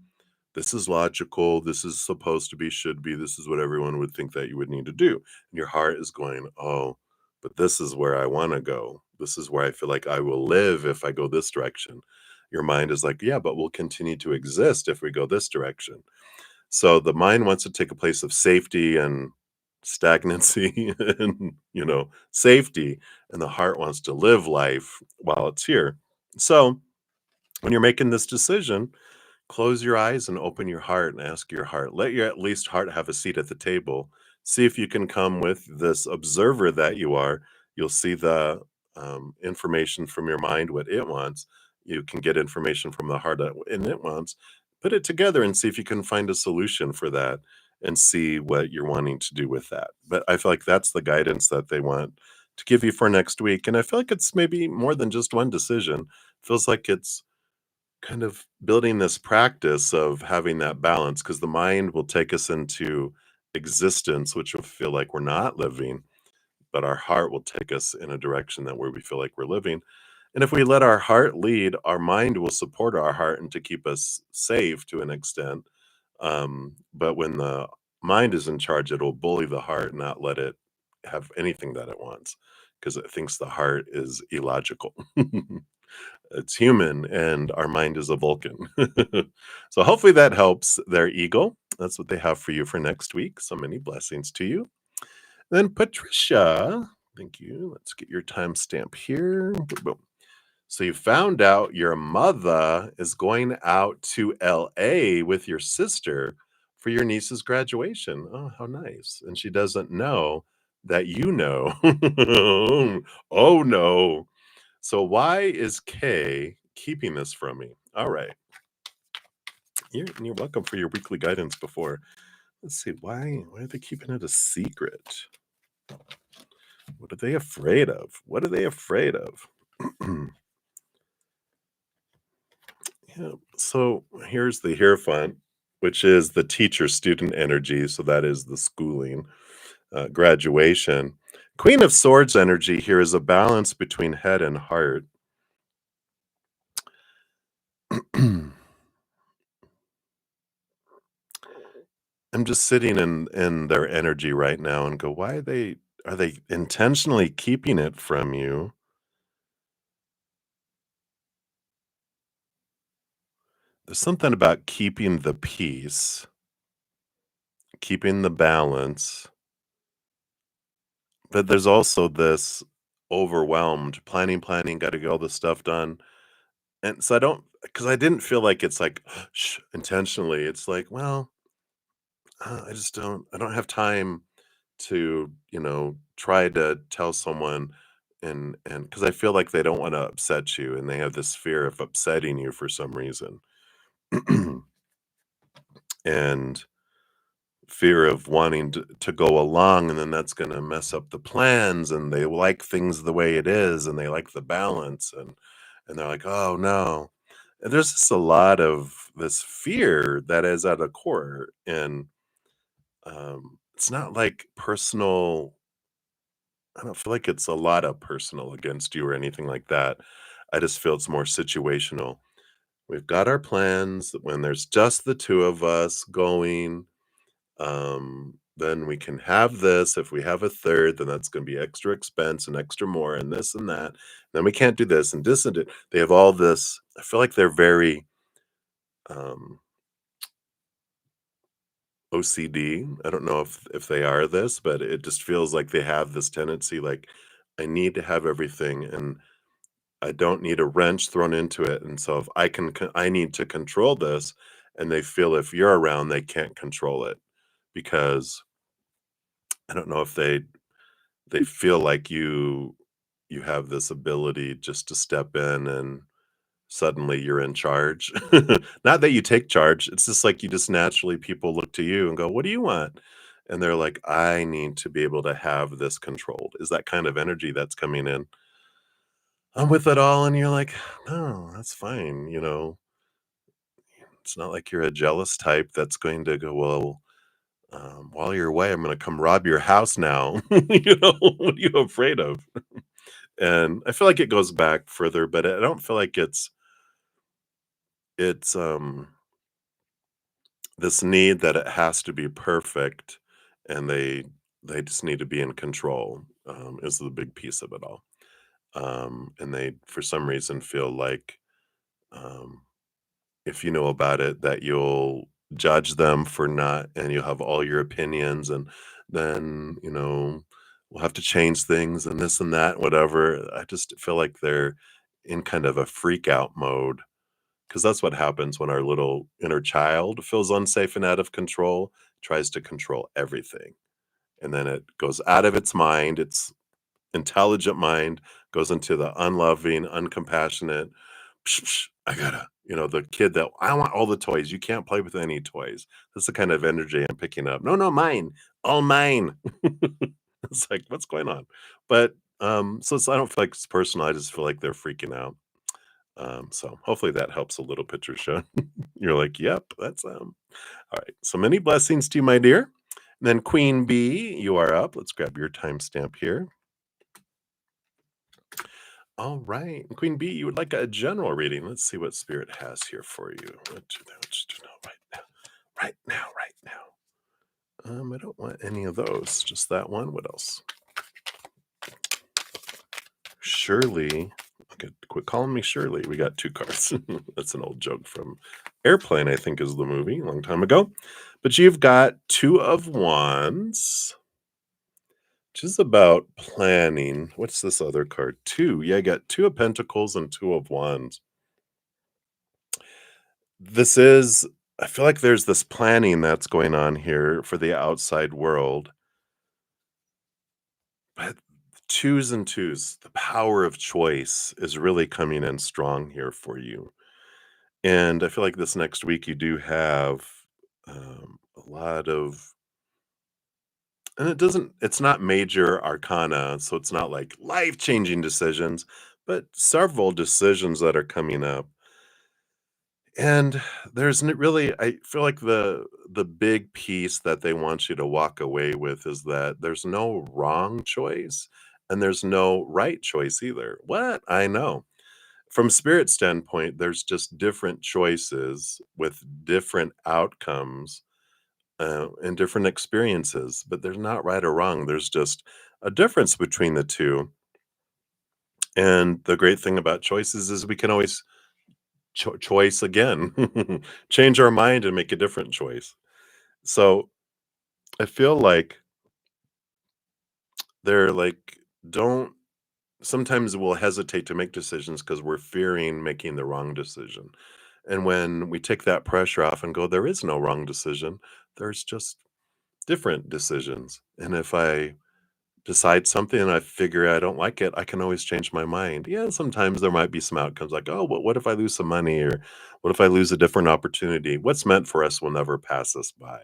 This is logical. This is supposed to be, should be. This is what everyone would think that you would need to do. And your heart is going, oh, but this is where I want to go. This is where I feel like I will live if I go this direction. Your mind is like, yeah, but we'll continue to exist if we go this direction. So the mind wants to take a place of safety and stagnancy and, safety. And the heart wants to live life while it's here. So when you're making this decision, close your eyes and open your heart and ask your heart. Let your at least heart have a seat at the table. See if you can come with this observer that you are. You'll see the information from your mind, what it wants. You can get information from the heart and it wants. Put it together and see if you can find a solution for that and see what you're wanting to do with that. But I feel like that's the guidance that they want to give you for next week. And I feel like it's maybe more than just one decision. Feels like it's kind of building this practice of having that balance, because the mind will take us into existence, which will feel like we're not living, but our heart will take us in a direction that where we feel like we're living. And if we let our heart lead, our mind will support our heart and to keep us safe to an extent. But when the mind is in charge, it'll bully the heart, not let it have anything that it wants, because it thinks the heart is illogical. It's human and our mind is a Vulcan. So hopefully that helps there, Eagle. That's what they have for you for next week. So many blessings to you. Then Patricia, thank you. Let's get your timestamp here. Boom, boom. So you found out your mother is going out to LA with your sister for your niece's graduation. Oh, how nice. And she doesn't know that you know. Oh no. So why is Kay keeping this from me? All right. You're welcome for your weekly guidance before. Let's see, why are they keeping it a secret? What are they afraid of? What are they afraid of? Yeah, so here's the Hierophant, which is the teacher-student energy, so that is the schooling, graduation. Queen of Swords energy here is a balance between head and heart. I'm just sitting in their energy right now and go, "Why are they intentionally keeping it from you?" There's something about keeping the peace, keeping the balance, but there's also this overwhelmed planning, gotta get all this stuff done, and so I don't, because I didn't feel like it's like, "Shh," intentionally, it's like, well, I don't have time to, try to tell someone and because I feel like they don't wanna upset you, and they have this fear of upsetting you for some reason. And fear of wanting to go along, and then that's gonna mess up the plans, and they like things the way it is, and they like the balance, and they're like, "Oh, no." And there's just a lot of this fear that is at a core, and, it's not like personal. I don't feel like it's a lot of personal against you or anything like that. I just feel it's more situational. We've got our plans. When there's just the 2 of us going, then we can have this. If we have a third, then that's gonna be extra expense and extra more and this and that. Then we can't do this and this and it. They have all this. I feel like they're very, um, OCD. I don't know if they are this, but it just feels like they have this tendency, like, I need to have everything, and I don't need a wrench thrown into it, and so if I need to control this, and they feel if you're around, they can't control it because I don't know if they feel like you have this ability just to step in and suddenly you're in charge. Not that you take charge, it's just like you just naturally people look to you and go, "What do you want?" And they're like, "I need to be able to have this controlled." Is that kind of energy that's coming in. I'm with it all, and you're like, "No, that's fine," It's not like you're a jealous type that's going to go, "Well, while you're away, I'm gonna come rob your house now." What are you afraid of? And I feel like it goes back further, but I don't feel like it's this need that it has to be perfect, and they just need to be in control, is the big piece of it all. And they, for some reason, feel like, um, if you know about it, that you'll judge them for not, and you'll have all your opinions, and then, we'll have to change things and this and that, whatever. I just feel like they're in kind of a freak out mode because that's what happens when our little inner child feels unsafe and out of control, tries to control everything. And then it goes out of its mind, its intelligent mind goes into the unloving, uncompassionate, "Psh, psh, I gotta," the kid that, "I want all the toys. You can't play with any toys." That's the kind of energy I'm picking up. "No, no, mine. All mine." It's like, what's going on? But I don't feel like it's personal. I just feel like they're freaking out. So hopefully that helps a little, Patricia. You're like, "Yep, that's all right." So many blessings to you, my dear. And then Queen Bee, you are up. Let's grab your timestamp here. All right. Queen Bee, you would like a general reading. Let's see what Spirit has here for you. What you know right now. Right now, right now. I don't want any of those. Just that one. What else? Shirley. Okay, quit calling me Shirley. We got 2 cards. That's an old joke from Airplane, I think is the movie, a long time ago. But you've got 2 of Wands, which is about planning. What's this other card? 2. Yeah, I got 2 of Pentacles and 2 of Wands. This is I feel like there's this planning that's going on here for the outside world, but 2s and 2s, the power of choice is really coming in strong here for you. And I feel like this next week you do have, a lot of, and it's not major arcana, so it's not like life-changing decisions, but several decisions that are coming up. And really, I feel like the big piece that they want you to walk away with is that there's no wrong choice and there's no right choice either. What? I know. From spirit standpoint, there's just different choices with different outcomes and different experiences, but there's not right or wrong. There's just a difference between the two. And the great thing about choices is we can always choice again, change our mind and make a different choice. So I feel like they're like, don't sometimes we'll hesitate to make decisions because we're fearing making the wrong decision. And when we take that pressure off and go, there is no wrong decision, there's just different decisions. And if I decide something and I figure I don't like it, I can always change my mind. Yeah, sometimes there might be some outcomes like, oh, but what if I lose some money or what if I lose a different opportunity? What's meant for us will never pass us by,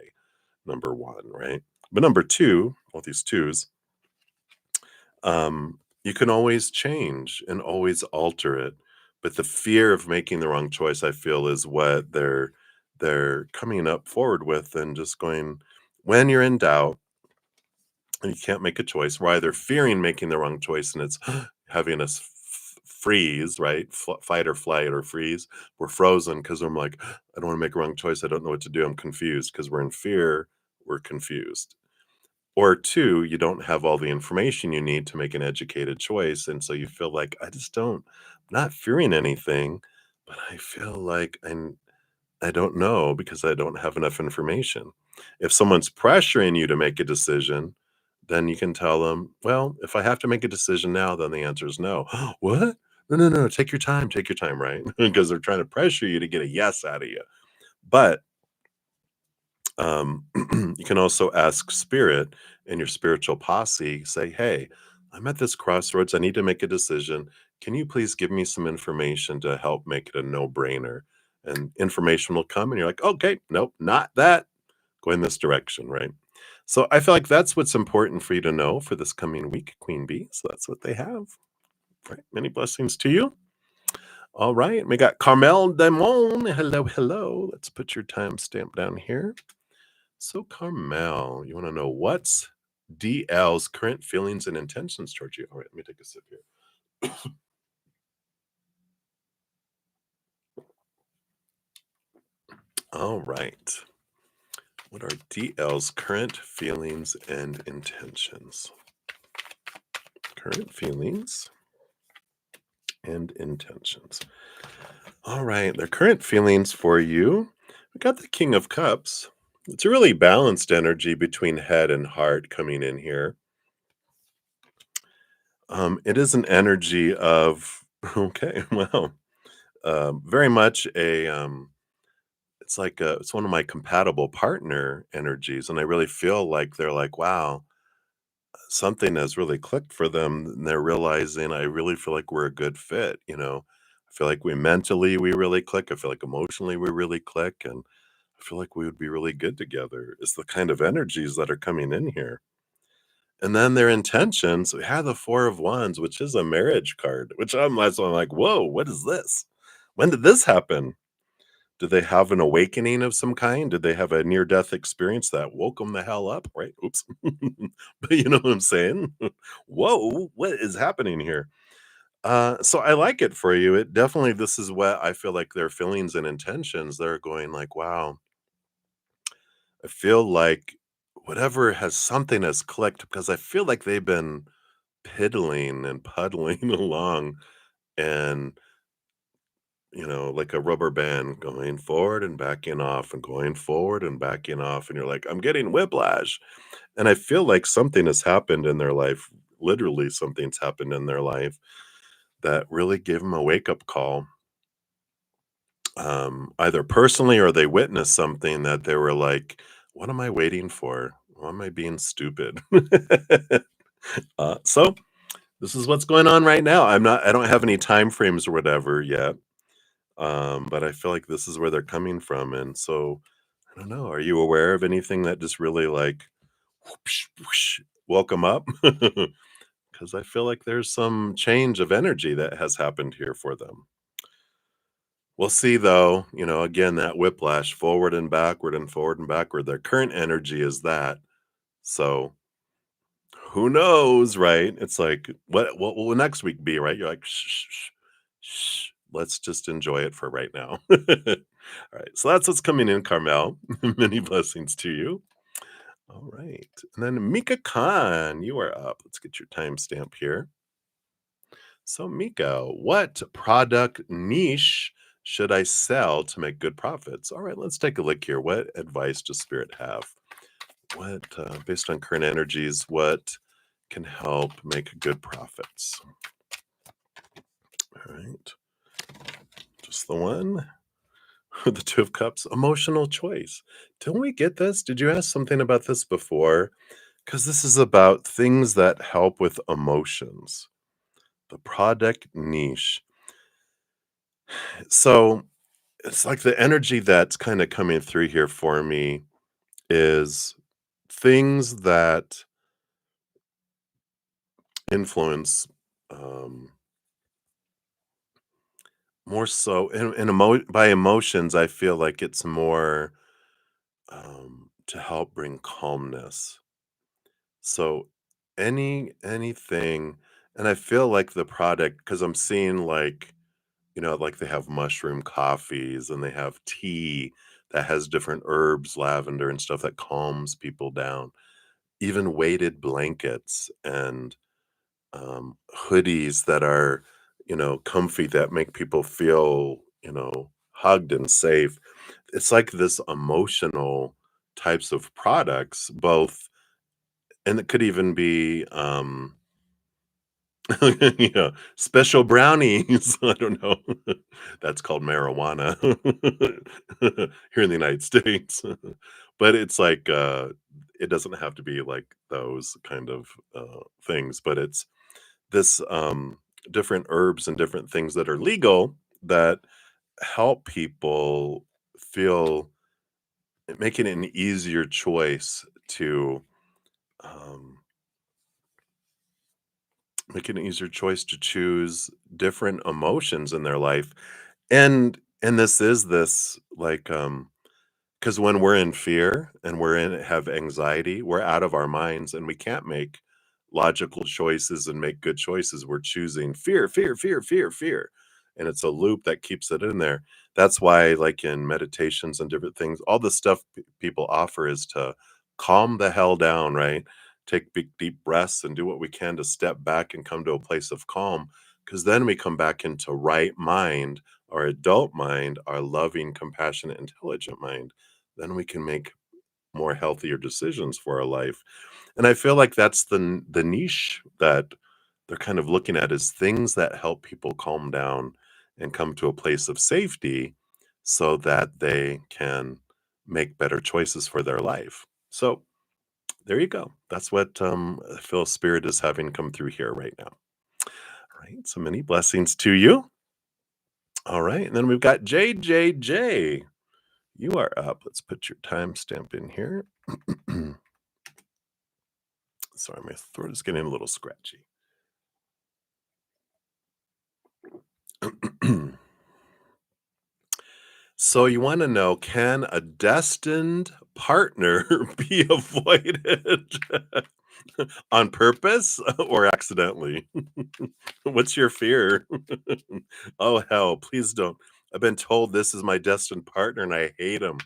number one, right? But number two, all these twos, you can always change and always alter it. But the fear of making the wrong choice, I feel, is what they're coming up forward with and just going, when you're in doubt, and you can't make a choice. We're either fearing making the wrong choice and it's having us freeze, right? Fight or flight or freeze. We're frozen because I'm like, I don't want to make a wrong choice. I don't know what to do. I'm confused because we're in fear. We're confused. Or two, you don't have all the information you need to make an educated choice. And so you feel like, I just don't, not fearing anything, but I feel like I don't know because I don't have enough information. If someone's pressuring you to make a decision, then you can tell them, well, if I have to make a decision now, then the answer is no. What? No, no, no. Take your time, right? Because they're trying to pressure you to get a yes out of you. But um, you can also ask spirit and your spiritual posse, say, hey, I'm at this crossroads. I need to make a decision. Can you please give me some information to help make it a no brainer? And information will come, and you're like, okay, nope, not that. Go in this direction, right? So I feel like that's what's important for you to know for this coming week, Queen Bee. So that's what they have. Right. Many blessings to you. All right. We got carmeldeamon. Hello, hello. Let's put your timestamp down here. So, Carmel, you want to know what's DL's current feelings and intentions towards you? All right, let me take a sip here. All right. What are DL's current feelings and intentions? Current feelings and intentions. All right, their current feelings for you. We got the King of Cups. It's a really balanced energy between head and heart coming in here. It is an energy of okay, well, very much it's one of my compatible partner energies, and I really feel like they're like, wow, something has really clicked for them, and they're realizing I really feel like we're a good fit. I feel like we really click. I feel like emotionally we really click, and I feel like we would be really good together. Is the kind of energies that are coming in here. And then their intentions, we have the Four of Wands, which is a marriage card, which that's why I'm like, whoa, what is this? When did this happen? Did they have an awakening of some kind? Did they have a near death experience that woke them the hell up? Right? Oops. But you know what I'm saying? Whoa, what is happening here? So I like it for you. It definitely, this is what I feel like their feelings and intentions. They're going like, wow, I feel like whatever has something has clicked because I feel like they've been piddling and puddling along and like a rubber band going forward and backing off and going forward and backing off. And you're like, I'm getting whiplash. And I feel like something has happened in their life. Literally, something's happened in their life that really gave them a wake up call. Either personally or they witnessed something that they were like, what am I waiting for? Why am I being stupid? So this is what's going on right now. I don't have any time frames or whatever yet. But I feel like this is where they're coming from. And so I don't know. Are you aware of anything that just really like whoosh, whoosh, woke them up? Because I feel like there's some change of energy that has happened here for them. We'll see though, again, that whiplash forward and backward and forward and backward. Their current energy is that. So who knows, right? It's like, what will next week be, right? You're like, shh, shh, shh. Let's just enjoy it for right now. All right. So that's what's coming in, Carmel. Many blessings to you. All right. And then Mika Kahn, you are up. Let's get your timestamp here. So, Mika, what product niche should I sell to make good profits? All right, let's take a look here. What advice does Spirit have? What, based on current energies, what can help make good profits? All right, just the one. The Two of Cups, emotional choice. Don't we get this? Did you ask something about this before? Because this is about things that help with emotions. The product niche. So it's like the energy that's kind of coming through here for me is things that influence um, more so by emotions. I feel like it's more to help bring calmness. So anything, and I feel like the product because I'm seeing like like they have mushroom coffees and they have tea that has different herbs, lavender and stuff that calms people down. Even weighted blankets and hoodies that are, comfy that make people feel, hugged and safe. It's like this emotional types of products, both, and it could even be, special brownies. I don't know. That's called marijuana here in the United States. But it's like, it doesn't have to be like those kind of things, but it's this different herbs and different things that are legal that help people feel making it an easier choice to um, make it an easier choice to choose different emotions in their life. And this is this like because when we're in fear and have anxiety, we're out of our minds and we can't make logical choices and make good choices. We're choosing fear, fear, fear, fear, fear. And it's a loop that keeps it in there. That's why, like in meditations and different things, all the stuff people offer is to calm the hell down, right? Take big, deep breaths and do what we can to step back and come to a place of calm. Because then we come back into right mind, our adult mind, our loving, compassionate, intelligent mind. Then we can make more healthier decisions for our life. And I feel like that's the niche that they're kind of looking at is things that help people calm down and come to a place of safety so that they can make better choices for their life. So there you go. That's what I feel Spirit is having come through here right now. All right. So many blessings to you. All right. And then we've got JJJ. You are up. Let's put your timestamp in here. Sorry, my throat is getting a little scratchy. So you want to know, can a destined partner be avoided on purpose or accidentally? What's your fear? Oh, hell, please don't. I've been told this is my destined partner and I hate him.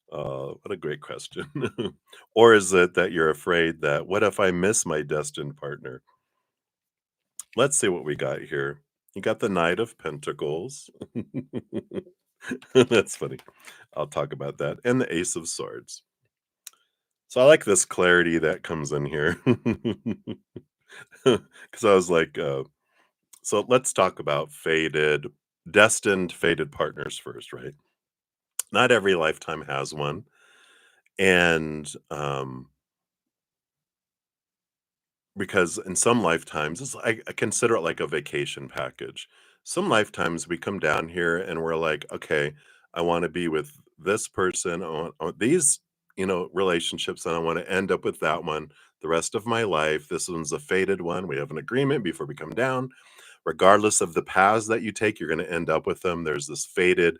What a great question. Or is it that you're afraid that what if I miss my destined partner? Let's see what we got here. You got the Knight of Pentacles. That's funny. I'll talk about that. And the Ace of Swords. So I like this clarity that comes in here. Because I was like, so let's talk about destined fated partners first, right? Not every lifetime has one. And because in some lifetimes, I consider it like a vacation package. some lifetimes we come down here and we're like, okay, I want to be with this person on these, relationships, and I want to end up with that one the rest of my life. This one's a fated one. We have an agreement before we come down. Regardless of the paths that you take, you're going to end up with them. There's this fated,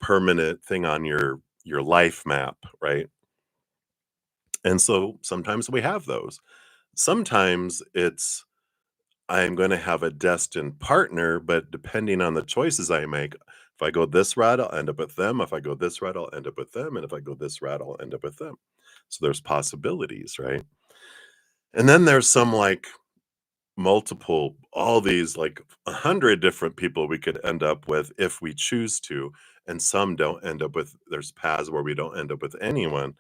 permanent thing on your life map, right? And so sometimes we have those. Sometimes it's I'm going to have a destined partner, but depending on the choices I make, if I go this route, I'll end up with them. If I go this route, I'll end up with them. And if I go this route, I'll end up with them. So there's possibilities, right? And then there's some like multiple, all these like 100 different people we could end up with if we choose to. And some don't end up with, there's paths where we don't end up with anyone.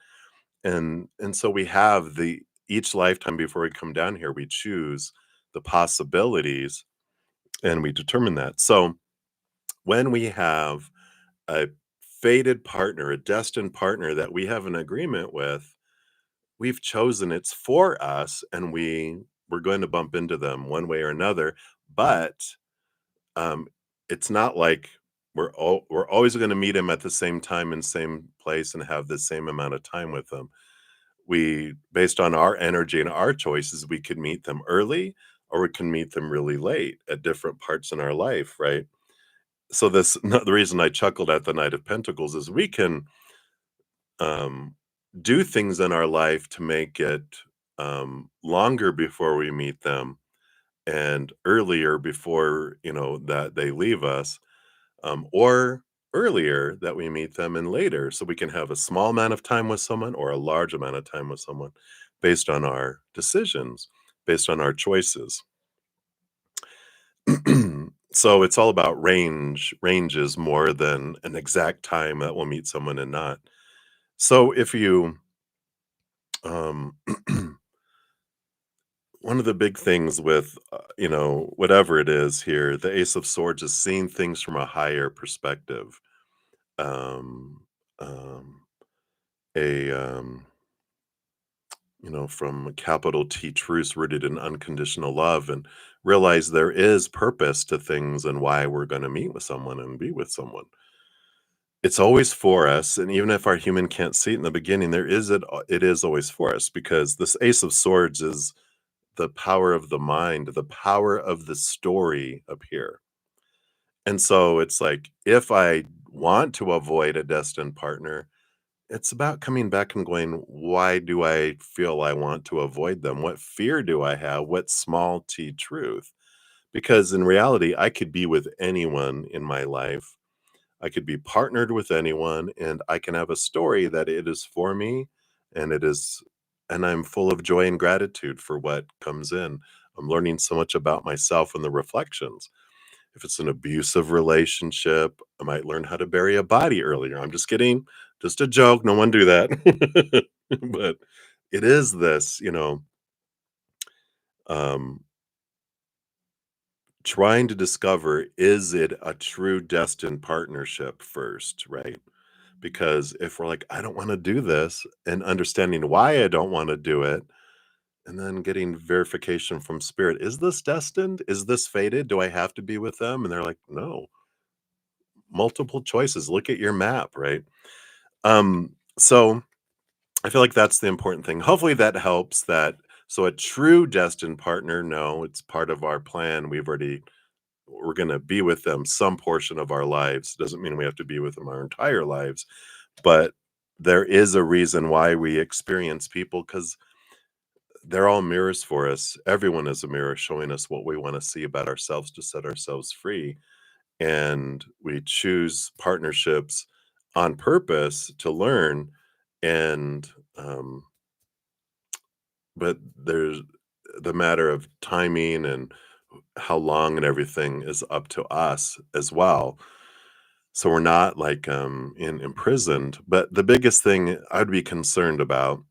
And so we have the each lifetime before we come down here, we choose the possibilities and we determine that. So when we have a fated partner, a destined partner that we have an agreement with, we've chosen it's for us, and we're going to bump into them one way or another. But um, it's not like we're always going to meet them at the same time and same place and have the same amount of time with them. We, based on our energy and our choices, we could meet them early or we can meet them really late at different parts in our life, right? So this the reason I chuckled at the Knight of Pentacles is we can um, do things in our life to make it longer before we meet them and earlier before that they leave us, or earlier that we meet them and later, so we can have a small amount of time with someone or a large amount of time with someone based on our decisions, based on our choices. So it's all about ranges more than an exact time that we'll meet someone and not. So if you um one of the big things with whatever it is here, the Ace of Swords is seeing things from a higher perspective. Um um a from a capital T, truths rooted in unconditional love, and realize there is purpose to things and why we're going to meet with someone and be with someone. It's always for us, and even if our human can't see it in the beginning, it is always for us, because this Ace of Swords is the power of the mind, the power of the story up here. And so it's like, if I want to avoid a destined partner, it's about coming back and going, why do I feel I want to avoid them? What fear do I have? What small t truth? Because in reality, I could be with anyone in my life. I could be partnered with anyone, and I can have a story that it is for me, and and I'm full of joy and gratitude for what comes in. I'm learning so much about myself in the reflections. If it's an abusive relationship, I might learn how to bury a body earlier. I'm just kidding. Just a joke. No one do that. But it is this, um, trying to discover, is it a true destined partnership first, right? Because if we're like, I don't want to do this, and understanding why I don't want to do it, and then getting verification from spirit, is this destined? Is this fated? Do I have to be with them? And they're like, no, multiple choices. Look at your map, right? So I feel like that's the important thing. Hopefully that helps. That so a true destined partner, no, it's part of our plan. We're going to be with them some portion of our lives. Doesn't mean we have to be with them our entire lives, but there is a reason why we experience people, because they're all mirrors for us. Everyone is a mirror showing us what we want to see about ourselves to set ourselves free. And we choose partnerships on purpose to learn. And but there's the matter of timing and how long and everything is up to us as well. So we're not like imprisoned. But the biggest thing I'd be concerned about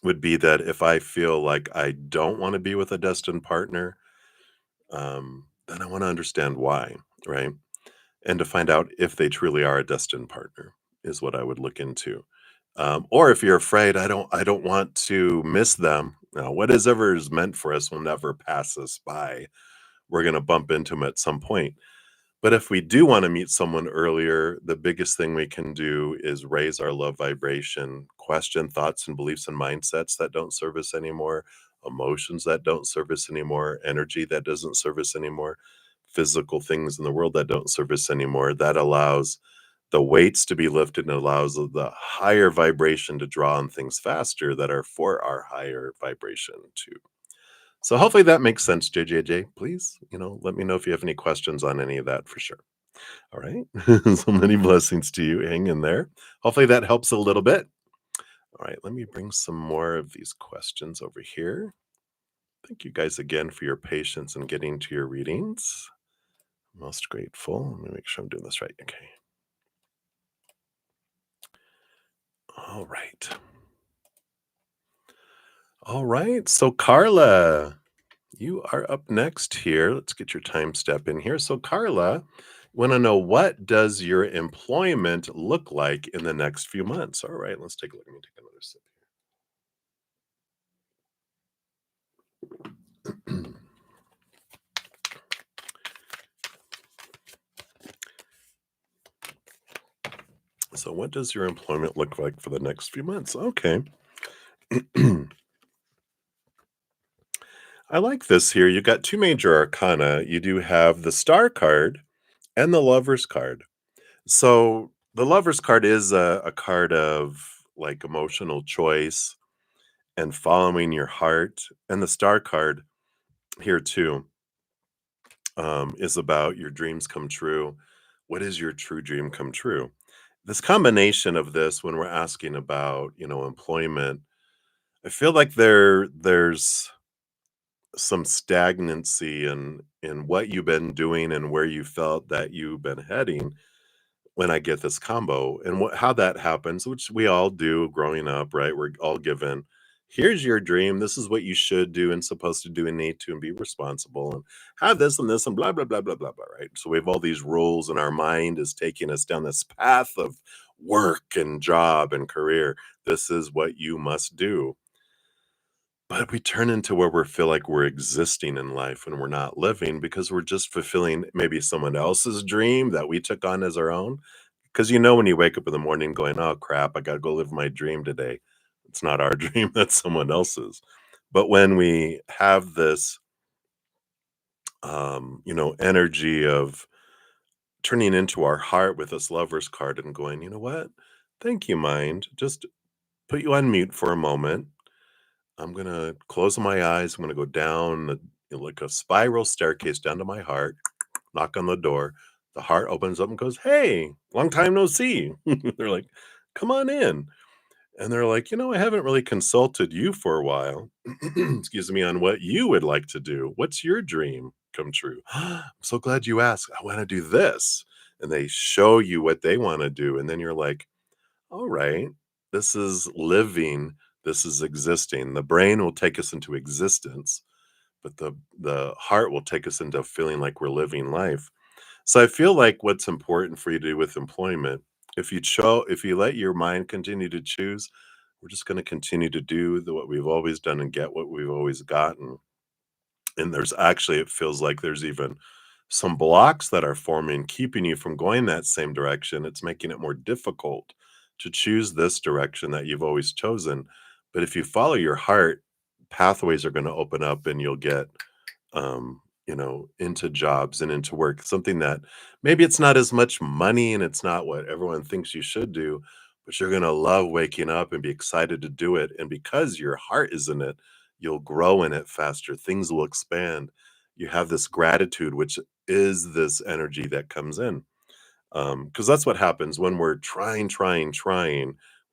would be that if I feel like I don't want to be with a destined partner, then I want to understand why, right? And to find out if they truly are a destined partner is what I would look into. Or if you're afraid, I don't want to miss them. Now, whatever is meant for us will never pass us by. we're going to bump into them at some point. But if we do want to meet someone earlier, the biggest thing we can do is raise our love vibration, question thoughts and beliefs and mindsets that don't serve us anymore, emotions that don't serve us anymore, energy that doesn't serve us anymore, physical things in the world that don't serve us anymore. That allows the weights to be lifted and allows the higher vibration to draw on things faster that are for our higher vibration too. So hopefully that makes sense, JJJ. Please, let me know if you have any questions on any of that for sure. All right. So many blessings to you. Hang in there. Hopefully that helps a little bit. All right. Let me bring some more of these questions over here. Thank you guys again for your patience in getting to your readings. Most grateful. Let me make sure I'm doing this right. Okay. All right. All right. So, Carla, you are up next here. Let's get your time step in here. So, Carla, want to know, what does your employment look like in the next few months? All right, let's take a look. Let me take another sip here. So, what does your employment look like for the next few months? Okay. I like this here. You got two major arcana. You do have the star card and the lover's card. So the lover's card is a card of like emotional choice and following your heart. And the star card here too is about your dreams come true. What is your true dream come true? This combination of this, when we're asking about, employment, I feel like there's some stagnancy in what you've been doing and where you felt that you've been heading when I get this combo. And how that happens, which we all do growing up, right? We're all given, here's your dream, this is what you should do and supposed to do and need to, and be responsible and have this and blah blah blah blah blah blah, right? So we have all these rules and our mind is taking us down this path of work and job and career. This is what you must do. But we turn into where we feel like we're existing in life and we're not living because we're just fulfilling maybe someone else's dream that we took on as our own. Because when you wake up in the morning going, oh crap, I got to go live my dream today. It's not our dream, that's someone else's. But when we have this, energy of turning into our heart with this lover's card and going, you know what? Thank you, mind. Just put you on mute for a moment. I'm gonna close my eyes. I'm gonna go down like a spiral staircase down to my heart, knock on the door. The heart opens up and goes, "Hey, long time no see." They're like, "Come on in." And they're like, I haven't really consulted you for a while. Excuse me, on what you would like to do. What's your dream come true? I'm so glad you asked. I want to do this. And they show you what they want to do. And then you're like, all right, this is living, this is existing. The brain will take us into existence, but the heart will take us into feeling like we're living life. So I feel like what's important for you to do with employment, if you let your mind continue to choose, we're just going to continue to do what we've always done and get what we've always gotten. And it feels like there's even some blocks that are forming, keeping you from going that same direction. It's making it more difficult to choose this direction that you've always chosen. But if you follow your heart, pathways are going to open up and you'll get, into jobs and into work, something that maybe it's not as much money and it's not what everyone thinks you should do, but you're going to love waking up and be excited to do it. And because your heart is in it, you'll grow in it faster. Things will expand. You have this gratitude, which is this energy that comes in. Because that's what happens when we're trying,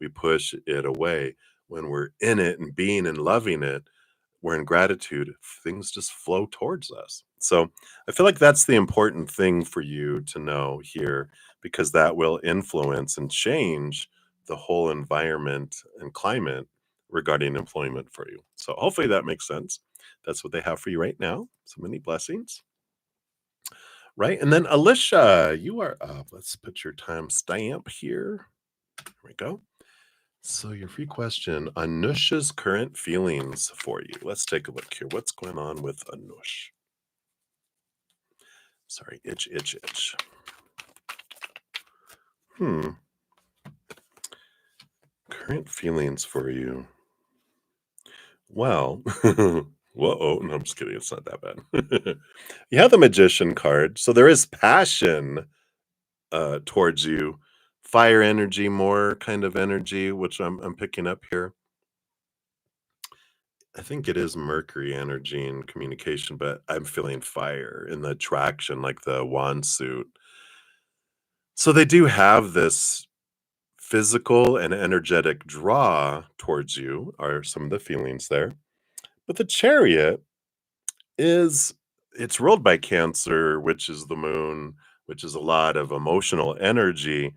we push it away. When we're in it and being and loving it, we're in gratitude, things just flow towards us. So I feel like that's the important thing for you to know here, because that will influence and change the whole environment and climate regarding employment for you. So hopefully that makes sense. That's what they have for you right now. So many blessings. Right. And then Alicia, you are up. Let's put your time stamp here. There we go. So your free question, Anush's current feelings for you. Let's take a look here. What's going on with Anush? Sorry, itch, itch, itch. Current feelings for you. Well, whoa, no, I'm just kidding. It's not that bad. You have the Magician card, so there is passion towards you, fire energy, more kind of energy, which I'm picking up here. I think it is Mercury energy and communication, but I'm feeling fire in the attraction, like the wand suit. So they do have this physical and energetic draw towards you, are some of the feelings there. But the Chariot is it's ruled by Cancer, which is the moon, which is a lot of emotional energy.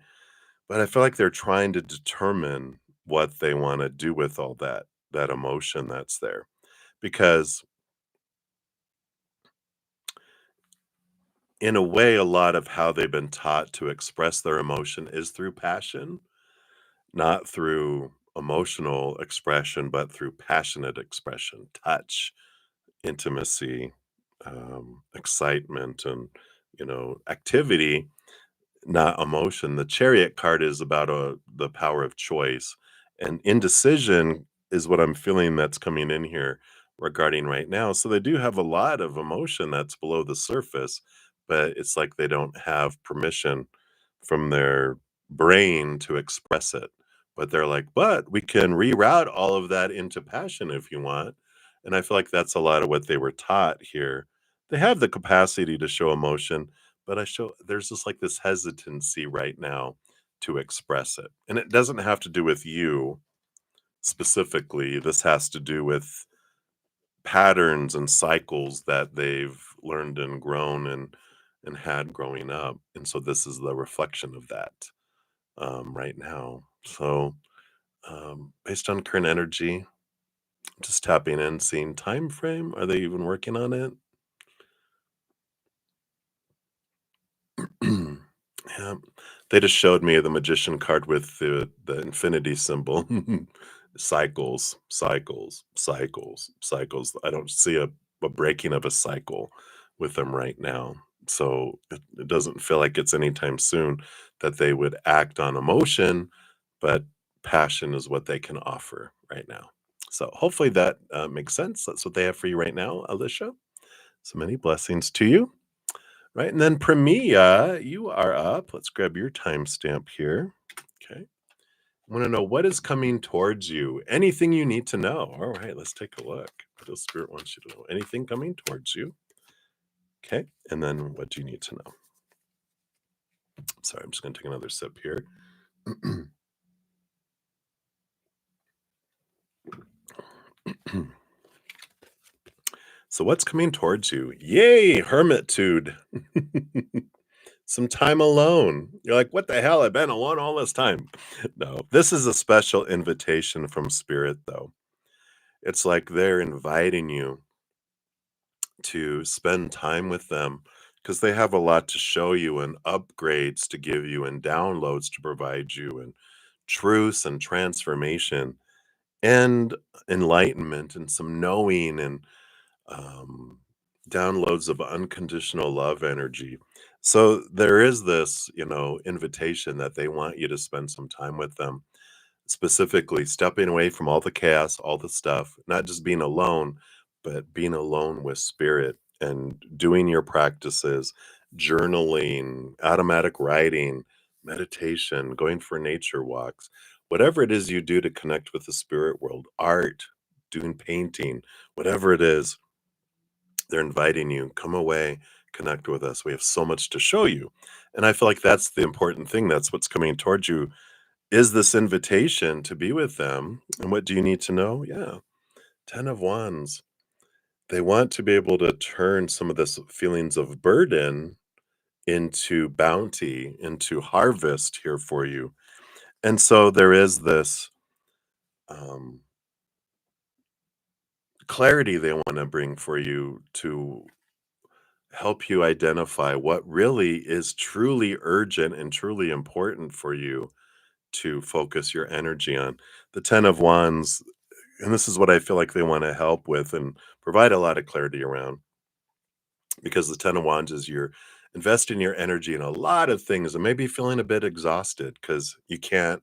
But I feel like they're trying to determine what they want to do with all that emotion that's there. Because in a way, a lot of how they've been taught to express their emotion is through passion, not through emotional expression, but through passionate expression, touch, intimacy, excitement, and activity, not emotion. The Chariot card is about the power of choice, and indecision is what I'm feeling that's coming in here regarding right now. So they do have a lot of emotion that's below the surface, but it's like they don't have permission from their brain to express it. But they're like, but we can reroute all of that into passion if you want. And I feel like that's a lot of what they were taught here. They have the capacity to show emotion, but there's just like this hesitancy right now to express it. And it doesn't have to do with you specifically. This has to do with patterns and cycles that they've learned and grown and had growing up. And so this is the reflection of that right now. So based on current energy, just tapping in, seeing time frame. Are they even working on it? Yeah, they just showed me the magician card with the infinity symbol. Cycles, cycles, cycles, cycles. I don't see a breaking of a cycle with them right now. So it doesn't feel like it's anytime soon that they would act on emotion, but passion is what they can offer right now. So hopefully that makes sense. That's what they have for you right now, Alicia. So many blessings to you. Right, and then Pramilaa, you are up. Let's grab your timestamp here. Okay. I want to know what is coming towards you. Anything you need to know. All right, let's take a look. What does Spirit wants you to know? Anything coming towards you. Okay, and then what do you need to know? Sorry, I'm just going to take another sip here. So what's coming towards you? Yay, hermitude. Some time alone. You're like, what the hell? I've been alone all this time. No, this is a special invitation from Spirit, though. It's like they're inviting you to spend time with them because they have a lot to show you and upgrades to give you and downloads to provide you and truths and transformation and enlightenment and some knowing and um, downloads of unconditional love energy. So there is this, invitation that they want you to spend some time with them, specifically stepping away from all the chaos, all the stuff, not just being alone, but being alone with spirit and doing your practices, journaling, automatic writing, meditation, going for nature walks, whatever it is you do to connect with the spirit world, art, doing painting, whatever it is, they're inviting you, come away, connect with us. We have so much to show you. And I feel like that's the important thing. That's what's coming towards you is this invitation to be with them. And what do you need to know? Yeah. 10 of Wands. They want to be able to turn some of this feelings of burden into bounty, into harvest here for you. And so there is this um, clarity they want to bring for you to help you identify what really is truly urgent and truly important for you to focus your energy on. The 10 of Wands, and this is what I feel like they want to help with and provide a lot of clarity around, because the 10 of Wands is your investing your energy in a lot of things and maybe feeling a bit exhausted because you can't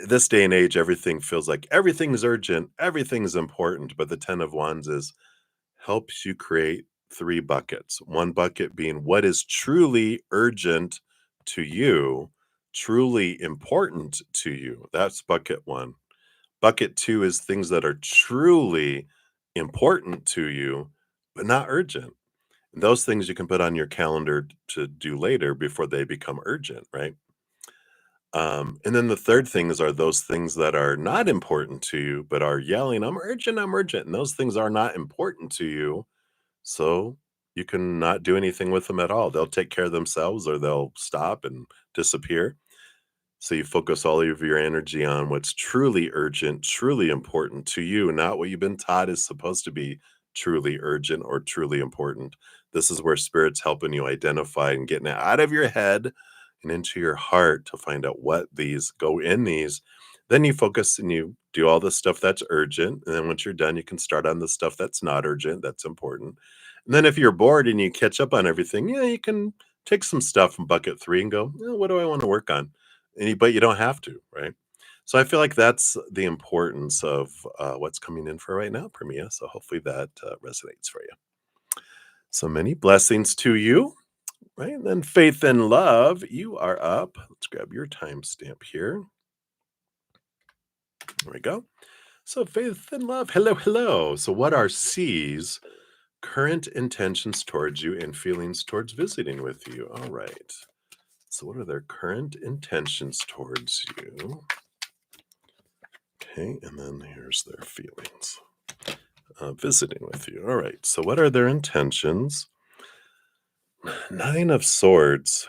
this day and age, everything feels like everything's urgent, everything's important, but the 10 of wands is helps you create 3 buckets. One bucket being what is truly urgent to you, truly important to you. That's bucket 1. Bucket 2 is things that are truly important to you, but not urgent. And those things you can put on your calendar to do later before they become urgent, right? And then the third things are those things that are not important to you, but are yelling, I'm urgent, I'm urgent. And those things are not important to you. So you can not do anything with them at all. They'll take care of themselves or they'll stop and disappear. So you focus all of your energy on what's truly urgent, truly important to you, not what you've been taught is supposed to be truly urgent or truly important. This is where spirit's helping you identify and getting it out of your head and into your heart to find out what these go in these. Then you focus and you do all the stuff that's urgent. And then once you're done, you can start on the stuff that's not urgent, that's important. And then if you're bored and you catch up on everything, yeah, you can take some stuff from bucket 3 and go, what do I want to work on? But you don't have to, right? So I feel like that's the importance of what's coming in for right now, Pramilaa. So hopefully that resonates for you. So many blessings to you, right? And then faith and love, you are up. Let's grab your timestamp here. There we go. So faith and love, hello, hello. So what are C's current intentions towards you and feelings towards visiting with you? All right. So what are their current intentions towards you? Okay, and then here's their feelings. Visiting with you. All right, so what are their intentions? 9 of Swords,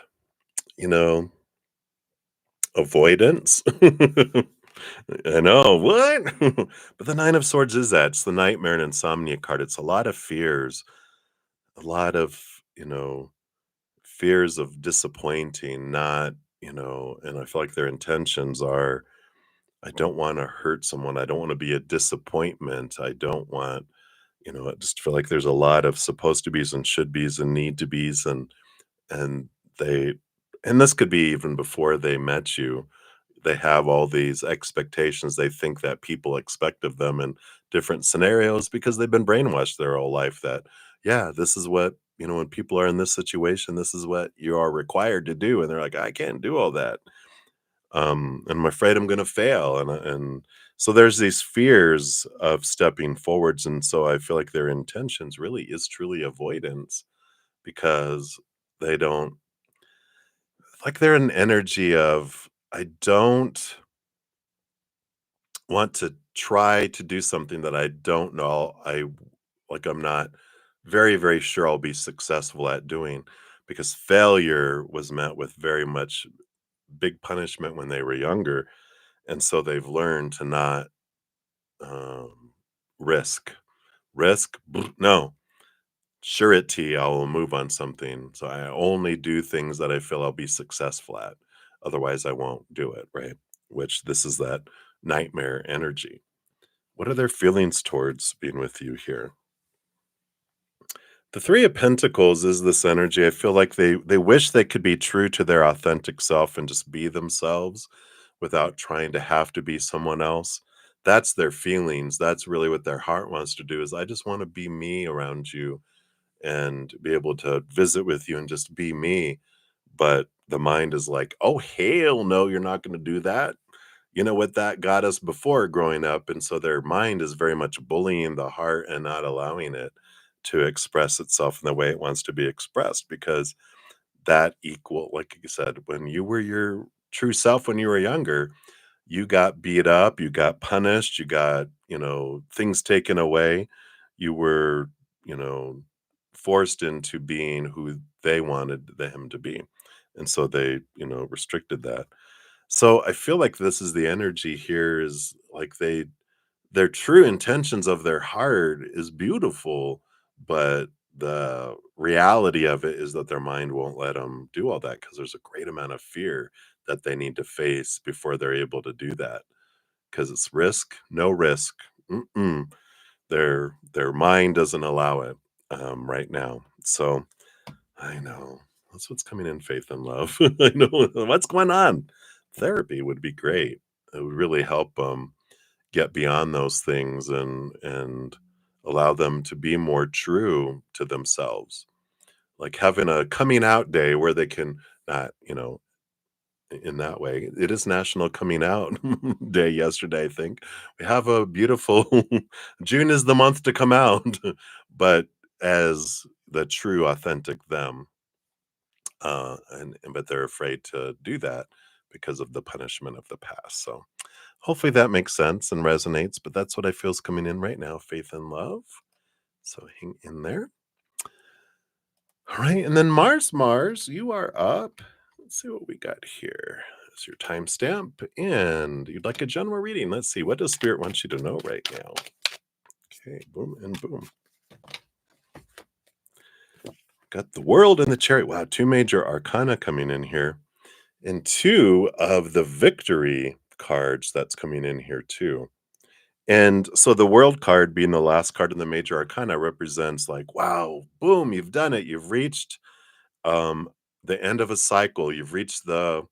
avoidance. I know, what? But the 9 of Swords is that. It's the Nightmare and Insomnia card. It's a lot of fears, a lot of, fears of disappointing, not, and I feel like their intentions are I don't want to hurt someone. I don't want to be a disappointment. I don't want, I just feel like there's a lot of supposed to be's and should be's and need to be's and they and this could be even before they met you. They have all these expectations they think that people expect of them in different scenarios because they've been brainwashed their whole life that, yeah, this is what, when people are in this situation, this is what you are required to do. And they're like, I can't do all that. And I'm afraid I'm gonna fail, and so there's these fears of stepping forwards, and so I feel like their intentions really is truly avoidance because they don't like they're an energy of I don't want to try to do something that I don't know I'm not very, very sure I'll be successful at doing because failure was met with very much big punishment when they were younger. And so they've learned to not um, risk. Risk? No. Surety, I will move on something. So I only do things that I feel I'll be successful at. Otherwise, I won't do it, right? Which this is that nightmare energy. What are their feelings towards being with you here? The 3 of Pentacles is this energy. I feel like they wish they could be true to their authentic self and just be themselves without trying to have to be someone else. That's their feelings. That's really what their heart wants to do is I just want to be me around you and be able to visit with you and just be me. But the mind is like, "Oh hell no, you're not going to do that." You know what that got us before growing up, and so their mind is very much bullying the heart and not allowing it to express itself in the way it wants to be expressed because that equal like you said, when you were your true self when you were younger, you got beat up, you got punished, you got, things taken away. You were, you know, forced into being who they wanted him to be. And so they, restricted that. So I feel like this is the energy here is like their true intentions of their heart is beautiful, but the reality of it is that their mind won't let them do all that because there's a great amount of fear that they need to face before they're able to do that. Because it's risk, no risk. Mm-mm. Their mind doesn't allow it right now. So I know. That's what's coming in, faith and love. I know what's going on. Therapy would be great. It would really help them get beyond those things and allow them to be more true to themselves. Like having a coming out day where they can not, in that way. It is National Coming Out Day yesterday, I think. We have a beautiful June is the month to come out, but as the true, authentic them. But they're afraid to do that because of the punishment of the past. So hopefully that makes sense and resonates. But that's what I feel is coming in right now, faith and love. So hang in there. All right, and then Mars, you are up. Let's see what we got here. It's your timestamp, and you'd like a general reading. Let's see, what does Spirit want you to know right now? Okay, boom and boom. Got the World and the Chariot. Wow, 2 major arcana coming in here, and 2 of the Victory cards that's coming in here too. And so the World card, being the last card in the major arcana, represents like, wow, boom, you've done it. You've reached um, the end of a cycle. You've reached the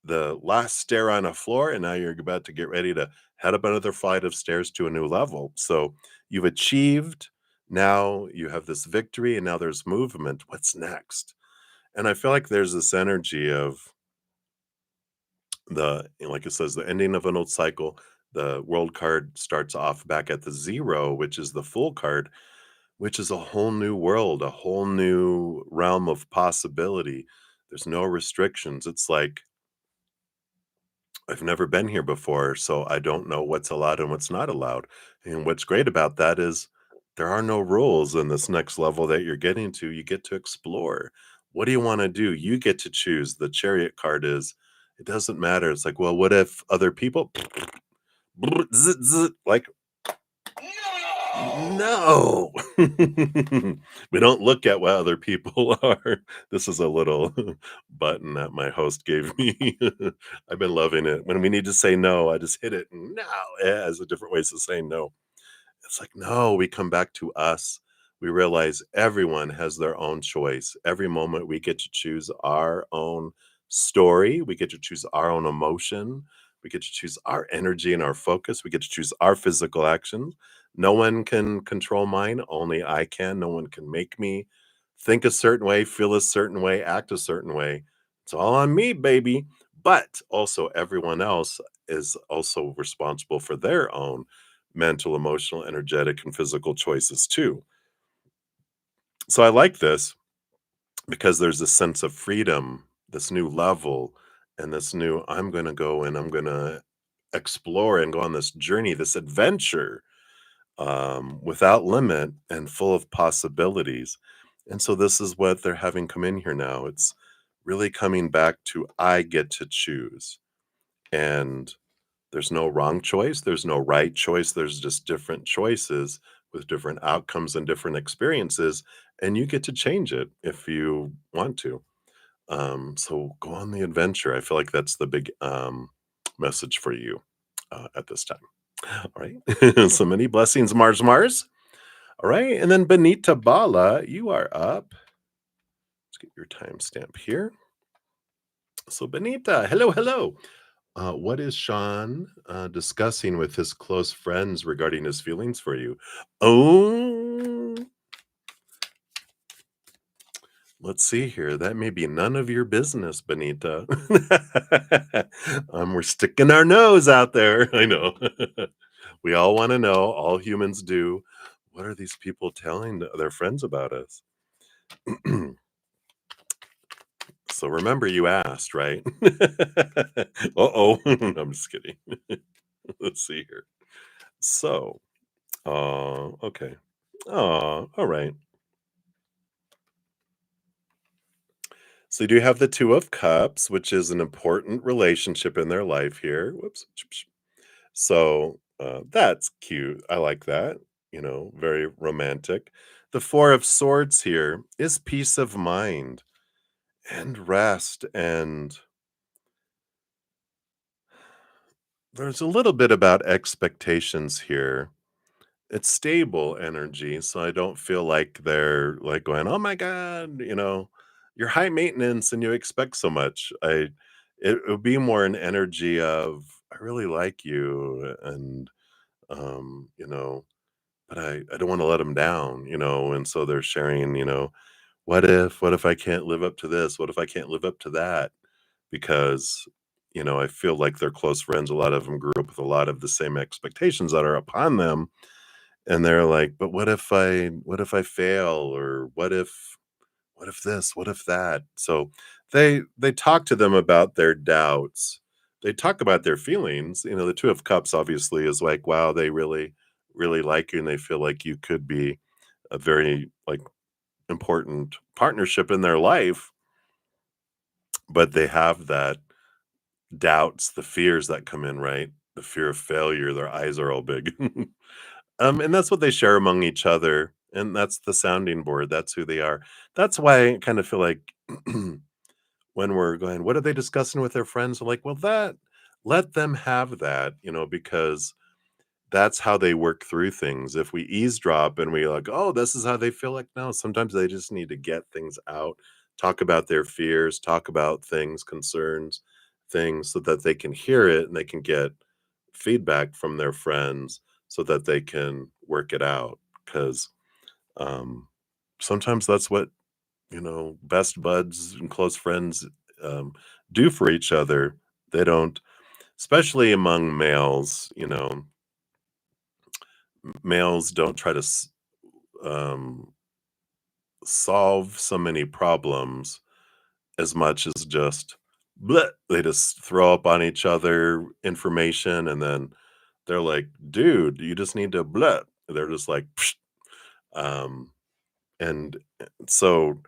last stair on a floor, and now you're about to get ready to head up another flight of stairs to a new level. So you've achieved. Now you have this victory, and now there's movement. What's next? And I feel like there's this energy of like it says, the ending of an old cycle. The World card starts off back at the 0, which is the Fool card, which is a whole new world, a whole new realm of possibility. There's no restrictions. It's like, I've never been here before, so I don't know what's allowed and what's not allowed. And what's great about that is there are no rules in this next level that you're getting to. You get to explore. What do you want to do? You get to choose. The Chariot card is, it doesn't matter. It's like, well, what if other people like, no. We don't look at what other people are. This is a little button that my host gave me. I've been loving it. When we need to say no, I just hit it. No, it has a different ways of saying no. It's like, no, we come back to us. We realize everyone has their own choice. Every moment we get to choose our own story. We get to choose our own emotion. We get to choose our energy and our focus. We get to choose our physical actions. No one can control mine, only I can. No one can make me think a certain way, feel a certain way, act a certain way. It's all on me, baby. But also, everyone else is also responsible for their own mental, emotional, energetic, and physical choices too. So I like this because there's this sense of freedom, this new level, and this new, I'm going to go and I'm going to explore and go on this journey, this adventure without limit and full of possibilities. And so this is what they're having come in here now. It's really coming back to, I get to choose. And there's no wrong choice. There's no right choice. There's just different choices with different outcomes and different experiences. And you get to change it if you want to. So go on the adventure. I feel like that's the big message for you at this time. All right. So many blessings, Mars. All right. And then Benita Bala, you are up. Let's get your timestamp here. So, Benita, hello. What is Shawn discussing with his close friends regarding his feelings for you? Oh, let's see here. That may be none of your business, Benita. We're sticking our nose out there. I know. We all want to know, all humans do. What are these people telling their friends about us? So remember, you asked, right? Uh-oh. I'm just kidding. Let's see here. So, okay. All right. So you do have the Two of Cups, which is an important relationship in their life here. Whoops. So that's cute. I like that. Very romantic. The Four of Swords here is peace of mind and rest. And there's a little bit about expectations here. It's stable energy, so I don't feel like they're like going, oh my God, you're high maintenance and you expect so much. It would be more an energy of I really like you and you know, but I don't want to let them down, and so they're sharing, what if I can't live up to this? What if I can't live up to that? Because I feel like they're close friends. A lot of them grew up with a lot of the same expectations that are upon them, and they're like, but what if I fail, or what if this, what if that? So they talk to them about their doubts. They talk about their feelings. The Two of Cups obviously is like, wow, they really, really like you, and they feel like you could be a very like important partnership in their life, but they have that doubts, the fears that come in, right? The fear of failure. Their eyes are all big. And that's what they share among each other, and that's the sounding board, that's who they are. That's why I kind of feel like when we're going, "What are they discussing with their friends?" I'm like, "Well, that let them have that," because that's how they work through things. If we eavesdrop and we like, "Oh, this is how they feel," like, no, sometimes they just need to get things out, talk about their fears, talk about things, concerns, things so that they can hear it and they can get feedback from their friends so that they can work it out. Because sometimes that's what, best buds and close friends um, do for each other. They don't, especially among males, males don't try to um, solve so many problems as much as just bleh, they just throw up on each other information, and then they're like, dude, you just need to bleh. They're just like, psh. um, and so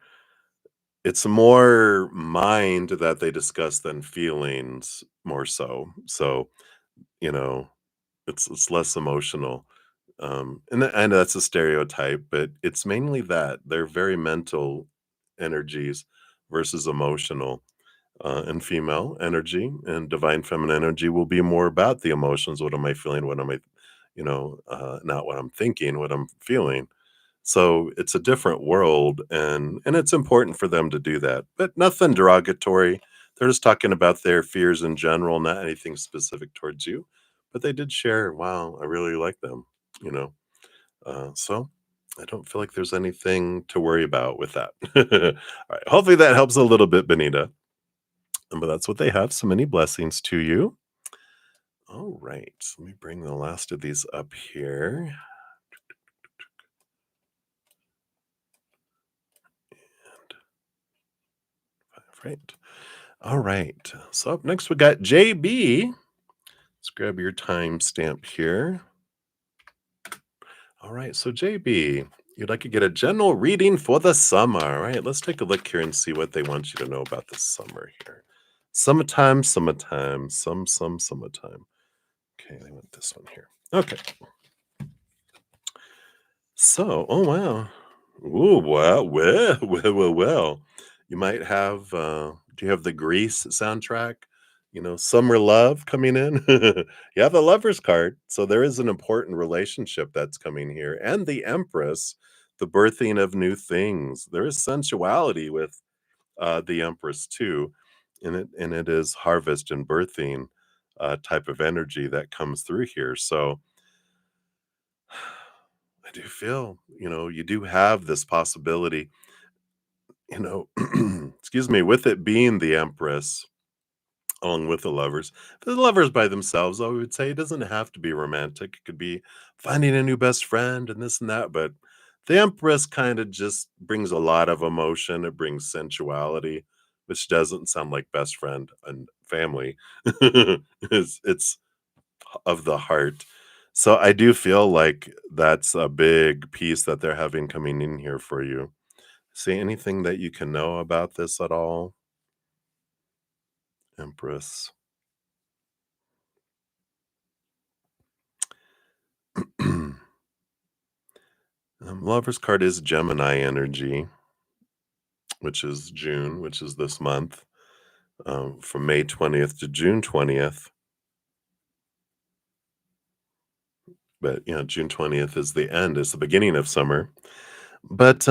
it's more mind that they discuss than feelings more so. So, you know, it's less emotional. And I know that's a stereotype, but it's mainly that they're very mental energies versus emotional. And female energy and divine feminine energy will be more about the emotions. What am I feeling? What am I, not what I'm thinking, what I'm feeling. So it's a different world, and it's important for them to do that, but nothing derogatory. They're just talking about their fears in general, not anything specific towards you. But they did share, wow, I really like them, you know. So I don't feel like there's anything to worry about with that. All right. Hopefully that helps a little bit, Benita. But that's what they have. So many blessings to you. All right. Let me bring the last of these up here. Right. All right. So up next we got JB. Let's grab your timestamp here. All right. So JB, you'd like to get a general reading for the summer. All right. Let's take a look here and see what they want you to know about the summer here. Summertime, summertime, summertime. Okay, they want this one here. Okay. So, oh wow. Ooh, wow. Well. You might have do you have the Grease soundtrack? Summer Love coming in. You have the Lover's card. So there is an important relationship that's coming here. And the Empress, the birthing of new things. There is sensuality with the Empress too. And it is harvest and birthing type of energy that comes through here. So I do feel, you do have this possibility, excuse me, with it being the Empress, along with the lovers. The lovers by themselves, I would say it doesn't have to be romantic. It could be finding a new best friend and this and that. But the Empress kind of just brings a lot of emotion. It brings sensuality, which doesn't sound like best friend and family. It's of the heart. So I do feel like that's a big piece that they're having coming in here for you. See anything that you can know about this at all, Empress? Lover's card is Gemini energy, which is June, which is this month, from May 20th to June 20th. But June 20th is the end, is the beginning of summer. But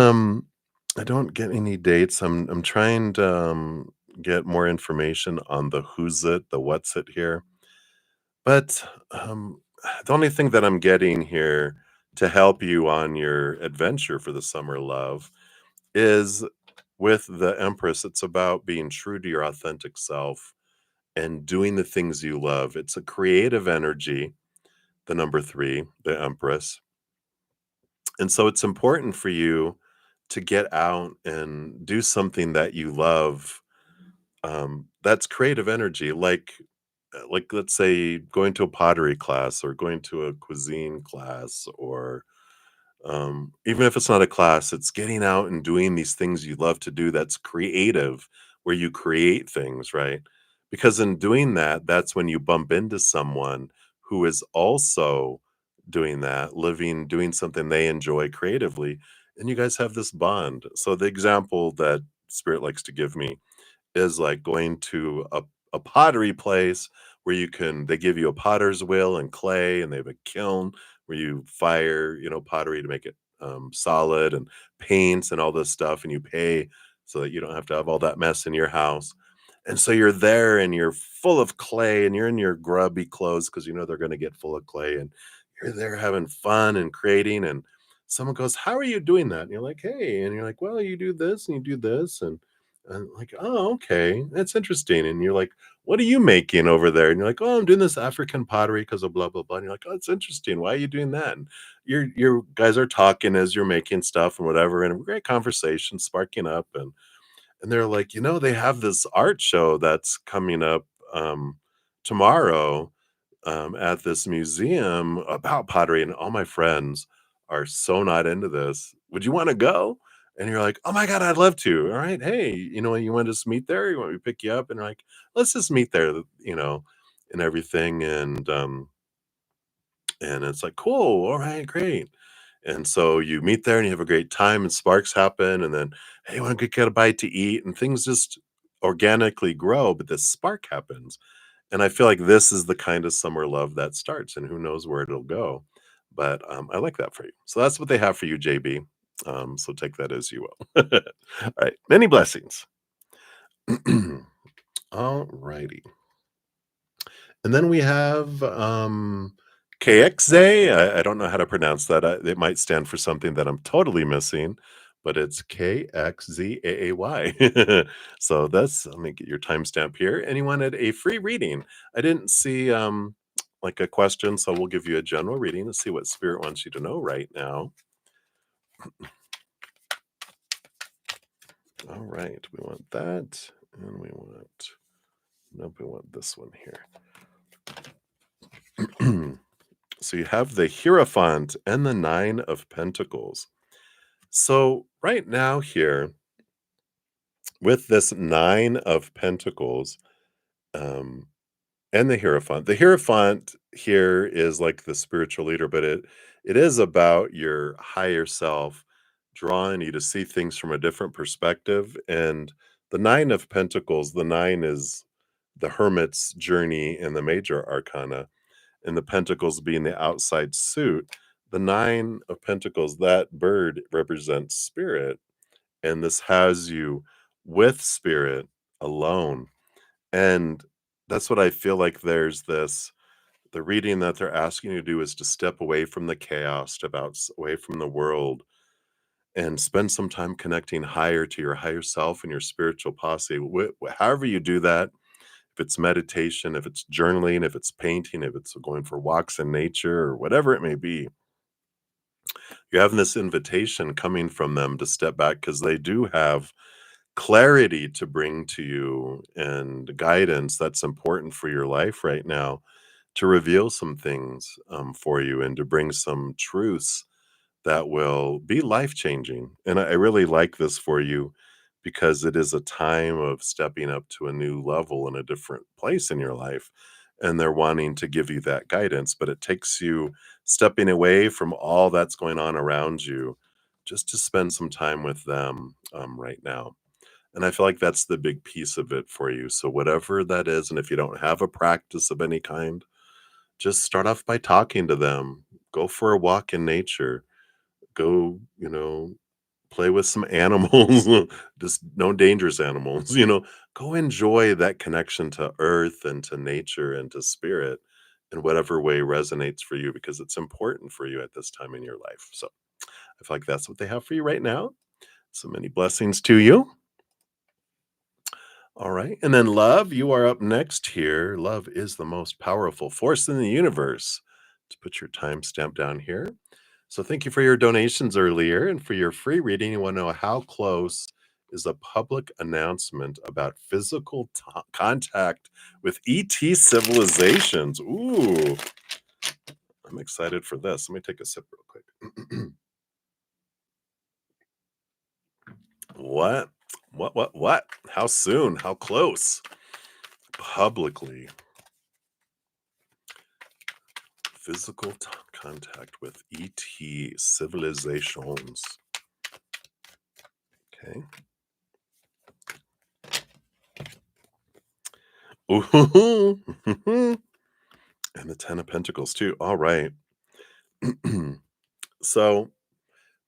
I don't get any dates. I'm trying to get more information on the who's it, the what's it here. But the only thing that I'm getting here to help you on your adventure for the summer love is with the Empress. It's about being true to your authentic self and doing the things you love. It's a creative energy, the number three, the Empress. And so it's important for you to get out and do something that you love. That's creative energy, like let's say going to a pottery class or going to a cuisine class, or even if it's not a class, it's getting out and doing these things you love to do. That's creative, where you create things, right? Because in doing that, that's when you bump into someone who is also doing that, living, doing something they enjoy creatively, and you guys have this bond. So the example that Spirit likes to give me is like going to a pottery place where they give you a potter's wheel and clay, and they have a kiln where you fire, pottery to make it solid, and paints and all this stuff, and you pay so that you don't have to have all that mess in your house. And so you're there and you're full of clay and you're in your grubby clothes because you know they're going to get full of clay, and you're there having fun and creating. And someone goes, "How are you doing that?" And you're like, "Hey," and you're like, "Well, you do this and you do this." And like, "Oh, okay, that's interesting." And you're like, "What are you making over there?" And you're like, "Oh, I'm doing this African pottery because of blah blah blah." And you're like, "Oh, it's interesting. Why are you doing that?" And you guys are talking as you're making stuff and whatever, and a great conversation sparking up. And they're like, they have this art show that's coming up tomorrow at this museum about pottery, and all my friends are so not into this. Would you want to go? And you're like, oh my God, I'd love to. All right. Hey, you want to just meet there? You want me to pick you up? And you're like, let's just meet there, and everything. And it's like, cool. All right, great. And so you meet there and you have a great time and sparks happen. And then, hey, want to get a bite to eat? And things just organically grow, but this spark happens. And I feel like this is the kind of summer love that starts, and who knows where it'll go. But I like that for you. So that's what they have for you, JB. So take that as you will. All right. Many blessings. All righty. And then we have KXZA. I don't know how to pronounce that. It might stand for something that I'm totally missing, but it's KXZAAY. So let me get your timestamp here. And you wanted a free reading. I didn't see like a question, so we'll give you a general reading to see what Spirit wants you to know right now. All right, we want that, and we want this one here. So you have the Hierophant and the Nine of Pentacles. So right now here, with this Nine of Pentacles, um, and the Hierophant here is like the spiritual leader, but it is about your higher self, drawing you to see things from a different perspective. And the Nine of Pentacles, the nine is the hermit's journey in the major arcana, and the pentacles being the outside suit. The Nine of Pentacles, that bird represents spirit, and this has you with spirit alone. And that's what I feel like the reading that they're asking you to do is to step away from the chaos, step out away from the world, and spend some time connecting higher to your higher self and your spiritual posse. However you do that, if it's meditation, if it's journaling, if it's painting, if it's going for walks in nature, or whatever it may be, you're having this invitation coming from them to step back, because they do have clarity to bring to you and guidance that's important for your life right now, to reveal some things for you and to bring some truths that will be life changing. And I really like this for you, because it is a time of stepping up to a new level in a different place in your life. And they're wanting to give you that guidance, but it takes you stepping away from all that's going on around you just to spend some time with them right now. And I feel like that's the big piece of it for you. So, whatever that is, and if you don't have a practice of any kind, just start off by talking to them. Go for a walk in nature. Go, play with some animals, just no dangerous animals, go enjoy that connection to earth and to nature and to spirit in whatever way resonates for you because it's important for you at this time in your life. So I feel like that's what they have for you right now. So many blessings to you. All right. And then love, you are up next here. Love is the most powerful force in the universe. To put your timestamp down here. So thank you for your donations earlier and for your free reading. You want to know how close is a public announcement about physical contact with ET civilizations? Ooh, I'm excited for this. Let me take a sip real quick. What? What? How soon? How close? Publicly. Physical contact with ET civilizations. Okay. Ooh. And the 10 of Pentacles too. All right. So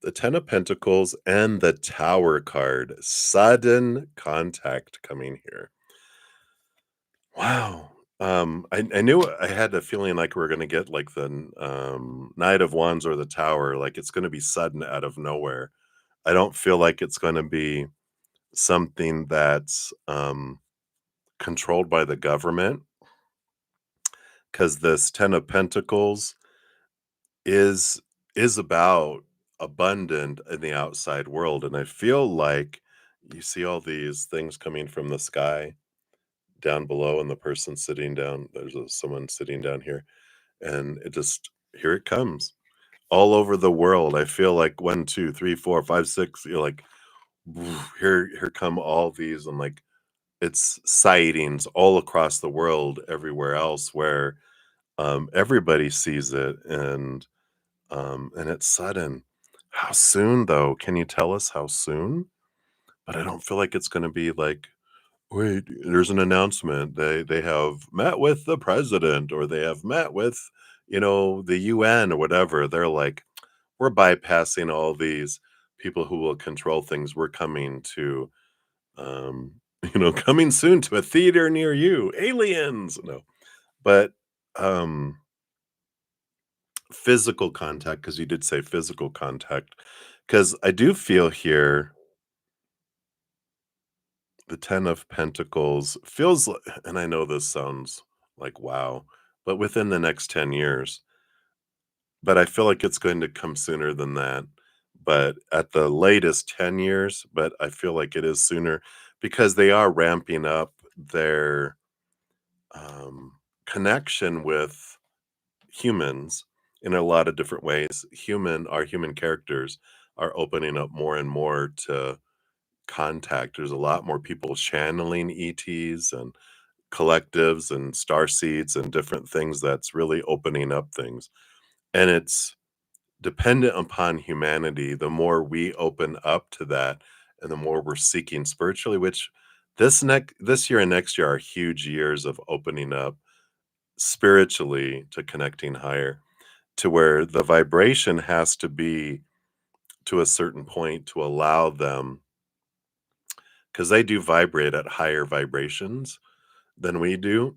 the 10 of Pentacles and the Tower card. Sudden contact coming here. Wow. I knew I had a feeling like we are gonna get like the Knight of Wands or the Tower, like it's gonna be sudden out of nowhere. I don't feel like it's gonna be something that's controlled by the government because this 10 of Pentacles is about abundant in the outside world, and I feel like you see all these things coming from the sky down below and the person sitting down there's someone sitting down here, and it just here it comes all over the world. I feel like 1, 2, 3, 4, 5, 6, you're like here come all these, and like it's sightings all across the world everywhere else where everybody sees it, and it's sudden. How soon though? Can you tell us how soon? But I don't feel like it's gonna be like, wait, there's an announcement. They have met with the president or they have met with, the UN or whatever. They're like, we're bypassing all these people who will control things. We're coming to um, coming soon to a theater near you. Aliens. No. But um physical contact, because you did say physical contact, because I do feel here the 10 of Pentacles feels like, and I know this sounds like wow, but within the next 10 years, but I feel like it's going to come sooner than that. But at the latest 10 years, but I feel like it is sooner because they are ramping up their connection with humans in a lot of different ways. Our human characters are opening up more and more to contact. There's a lot more people channeling ETs and collectives and star seeds and different things that's really opening up things. And it's dependent upon humanity. The more we open up to that and the more we're seeking spiritually, which this year and next year are huge years of opening up spiritually to connecting higher, to where the vibration has to be to a certain point to allow them, because they do vibrate at higher vibrations than we do.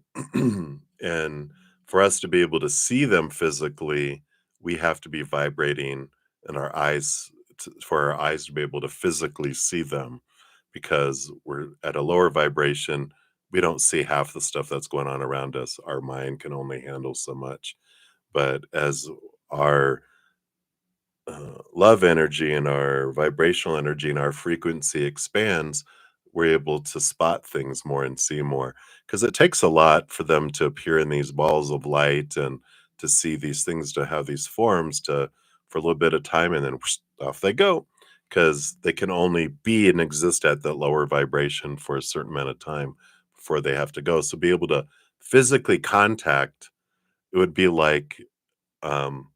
And for us to be able to see them physically, we have to be vibrating in our eyes for our eyes to be able to physically see them, because we're at a lower vibration. We don't see half the stuff that's going on around us. Our mind can only handle so much. But as our love energy and our vibrational energy and our frequency expands, we're able to spot things more and see more. Because it takes a lot for them to appear in these balls of light and to see these things, to have these forms to for a little bit of time, and then whoosh, off they go. Because they can only be and exist at that lower vibration for a certain amount of time before they have to go. So be able to physically contact, it would be like um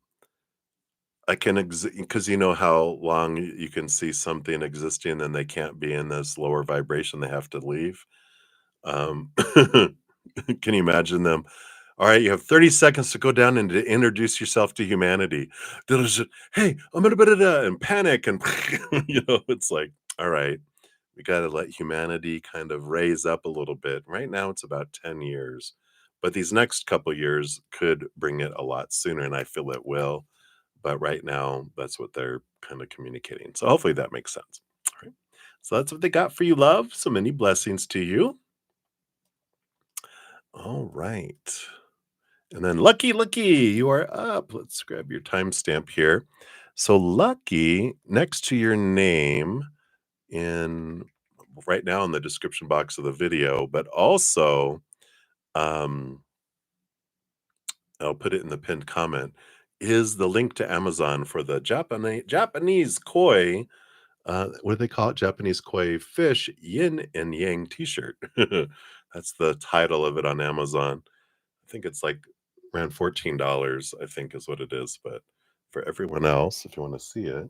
I can because you know how long you can see something existing and they can't be in this lower vibration, they have to leave. Um, can you imagine them? All right, you have 30 seconds to go down and to introduce yourself to humanity. Hey, I'm gonna and panic and it's like, all right, we got to let humanity kind of raise up a little bit. Right now, it's about 10 years, but these next couple years could bring it a lot sooner, and I feel it will. But right now, that's what they're kind of communicating. So hopefully that makes sense. All right. So that's what they got for you, love. So many blessings to you. All right. And then Lucky, you are up. Let's grab your timestamp here. So Lucky, next to your name in right now in the description box of the video, but also um, I'll put it in the pinned comment, is the link to Amazon for the Japanese koi. What do they call it? Japanese koi fish yin and yang T-shirt. That's the title of it on Amazon. I think it's like around $14, I think is what it is. But for everyone else, if you want to see it,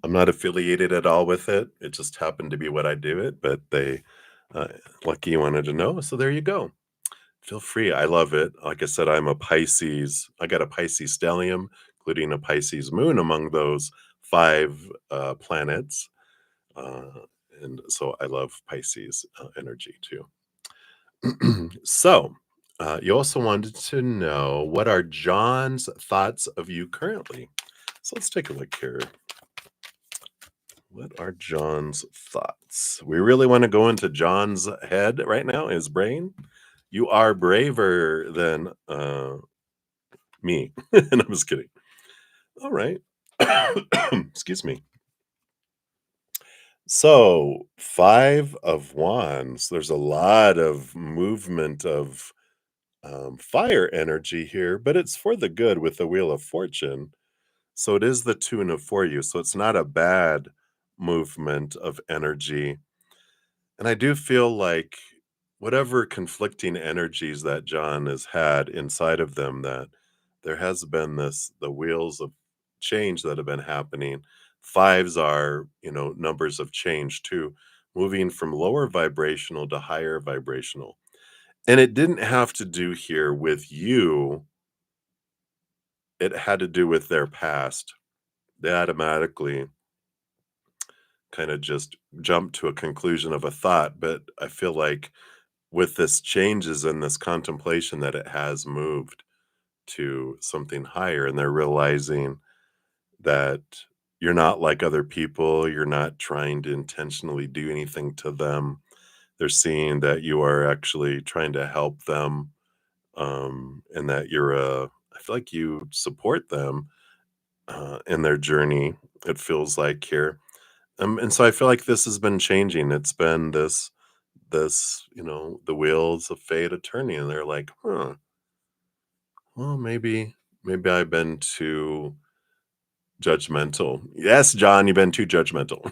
I'm not affiliated at all with it. It just happened to be what I do it, but they, uh, Lucky you wanted to know. So there you go. Feel free. I love it. Like I said, I'm a Pisces. I got a Pisces stellium, including a Pisces moon among those 5 planets. Uh, and so I love Pisces energy too. So, you also wanted to know what are John's thoughts of you currently? So let's take a look here. What are John's thoughts? We really want to go into John's head right now, his brain. You are braver than me. And I'm just kidding. All right. Excuse me. So, 5 of wands. There's a lot of movement of fire energy here, but it's for the good with the Wheel of Fortune. So it is the tune of for you. So it's not a bad movement of energy. And I do feel like whatever conflicting energies that John has had inside of them, that there has been the wheels of change that have been happening. 5s are, numbers of change too, moving from lower vibrational to higher vibrational. And it didn't have to do here with you. It had to do with their past. They automatically kind of just jumped to a conclusion of a thought, but I feel like with this changes and this contemplation that it has moved to something higher, and they're realizing that you're not like other people, you're not trying to intentionally do anything to them. They're seeing that you are actually trying to help them, and that I feel like you support them in their journey, it feels like here. And so I feel like this has been changing. It's been the wheels of fate are turning, and they're like, huh, well, maybe I've been too judgmental. Yes, John, you've been too judgmental.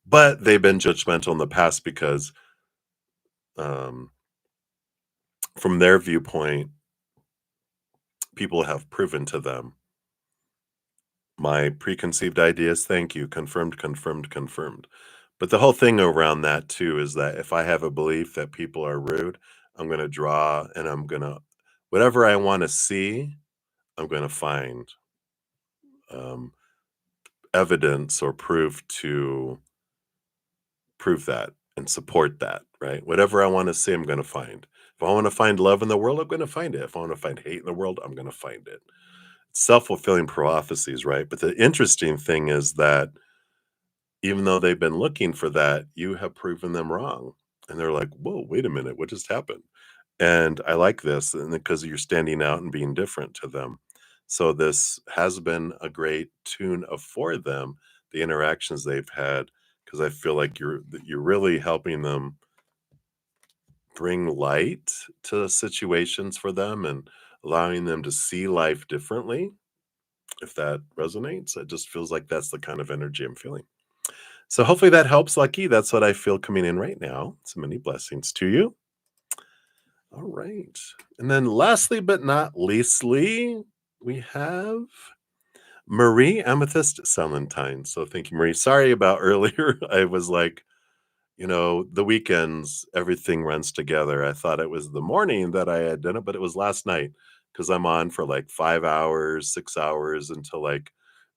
But they've been judgmental in the past because um, from their viewpoint, people have proven to them my preconceived ideas. Thank you. Confirmed, confirmed, confirmed. But the whole thing around that too is that if I have a belief that people are rude, I'm going to draw and whatever I want to see, I'm going to find um, evidence or proof to prove that and support that, right? Whatever I want to see, I'm going to find. If I want to find love in the world, I'm going to find it. If I want to find hate in the world, I'm going to find it. Self-fulfilling prophecies, right? But the interesting thing is that even though they've been looking for that, you have proven them wrong. And they're like, whoa, wait a minute, what just happened? And I like this, and because you're standing out and being different to them. So this has been a great tune of for them, the interactions they've had, because I feel like you're really helping them bring light to situations for them and allowing them to see life differently. If that resonates, it just feels like that's the kind of energy I'm feeling. So hopefully that helps, Lucky. That's what I feel coming in right now. So many blessings to you. All right. And then lastly, but not leastly, we have Marie Amethyst Salentine. So thank you, Marie. Sorry about earlier. I was like, the weekends, everything runs together. I thought it was the morning that I had done it, but it was last night because I'm on for like 5 hours, 6 hours until like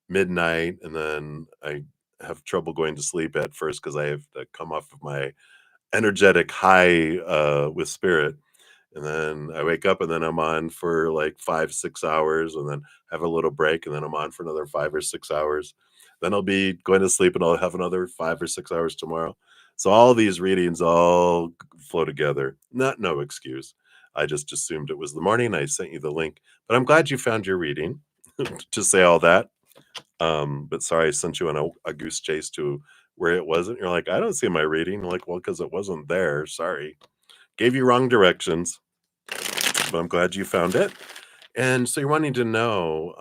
midnight. And then I have trouble going to sleep at first because I have to come off of my energetic high with spirit. And then I wake up and then I'm on for like 5, 6 hours and then have a little break and then I'm on for another 5 or 6 hours. Then I'll be going to sleep and I'll have another 5 or 6 hours tomorrow. So all these readings all flow together. No excuse. I just assumed it was the morning. I sent you the link, but I'm glad you found your reading to say all that. But sorry, I sent you on a goose chase to where it wasn't. You're like, I don't see my reading. I'm like, well, because it wasn't there. Sorry. Gave you wrong directions, but I'm glad you found it. And so you're wanting to know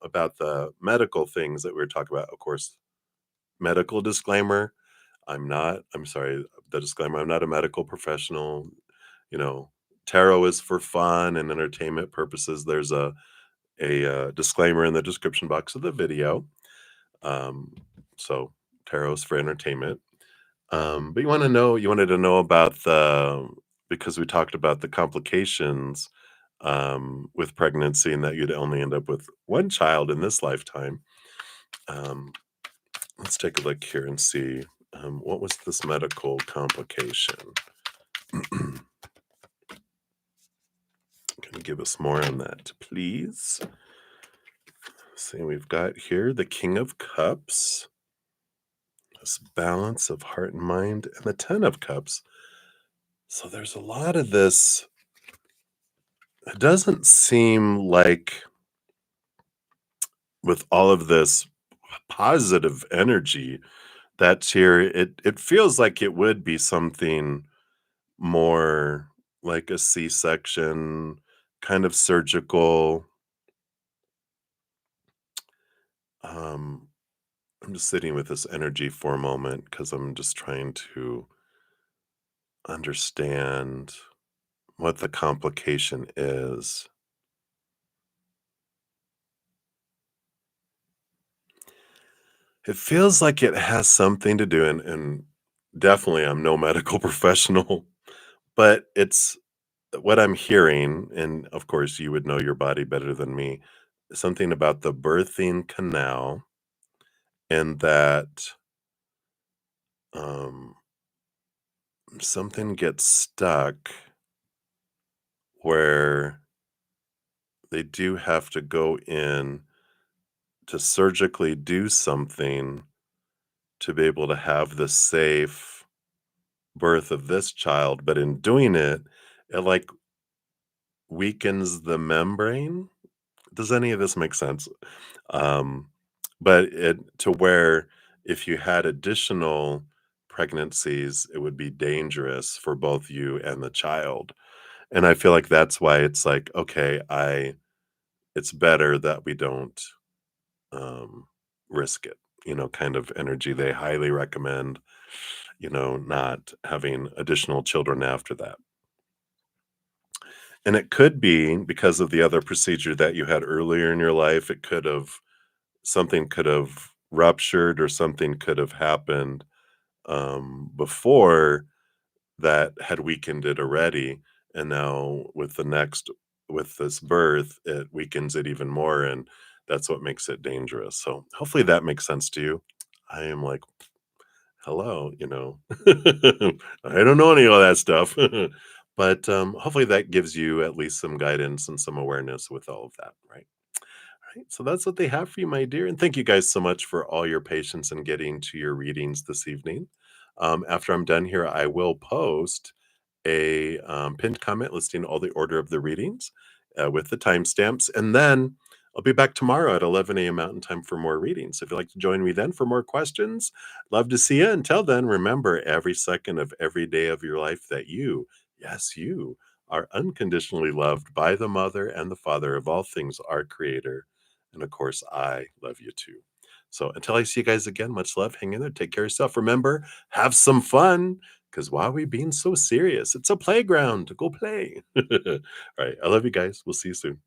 about the medical things that we were talking about. Of course, medical disclaimer. I'm sorry, the disclaimer, I'm not a medical professional. You know, tarot is for fun and entertainment purposes. There's a disclaimer in the description box of the video. So tarot's for entertainment. But you wanted to know about because we talked about the complications with pregnancy and that you'd only end up with one child in this lifetime. Let's take a look here and see what was this medical complication. Can you give us more on that, please? See, we've got here the King of Cups, this balance of heart and mind, and the Ten of Cups. So there's a lot of this. It doesn't seem like with all of this positive energy that's here, it feels like it would be something more like a C-section, kind of surgical. I'm just sitting with this energy for a moment because I'm just trying to understand what the complication is. It feels like it has something to do, and definitely I'm no medical professional, but it's what I'm hearing, and of course you would know your body better than me, something about the birthing canal and that um, something gets stuck where they do have to go in to surgically do something to be able to have the safe birth of this child, but in doing it, it like weakens the membrane. Does any of this make sense? Um, but it to where if you had additional pregnancies, it would be dangerous for both you and the child. And I feel like that's why it's like, okay, it's better that we don't um, risk it, kind of energy. They highly recommend, not having additional children after that. And it could be because of the other procedure that you had earlier in your life. Something could have ruptured or something could have happened before that had weakened it already. And now with this birth, it weakens it even more. And that's what makes it dangerous. So hopefully that makes sense to you. I am like, hello, I don't know any of that stuff. But hopefully that gives you at least some guidance and some awareness with all of that, right? Right, so that's what they have for you, my dear. And thank you guys so much for all your patience in getting to your readings this evening. After I'm done here, I will post a pinned comment listing all the order of the readings with the timestamps. And then I'll be back tomorrow at 11 a.m. Mountain Time for more readings. If you'd like to join me then for more questions, love to see you. Until then, remember every second of every day of your life that you, yes, you, are unconditionally loved by the Mother and the Father of all things, our Creator. And of course, I love you too. So until I see you guys again, much love. Hang in there. Take care of yourself. Remember, have some fun. Because why are we being so serious? It's a playground. Go play. All right. I love you guys. We'll see you soon.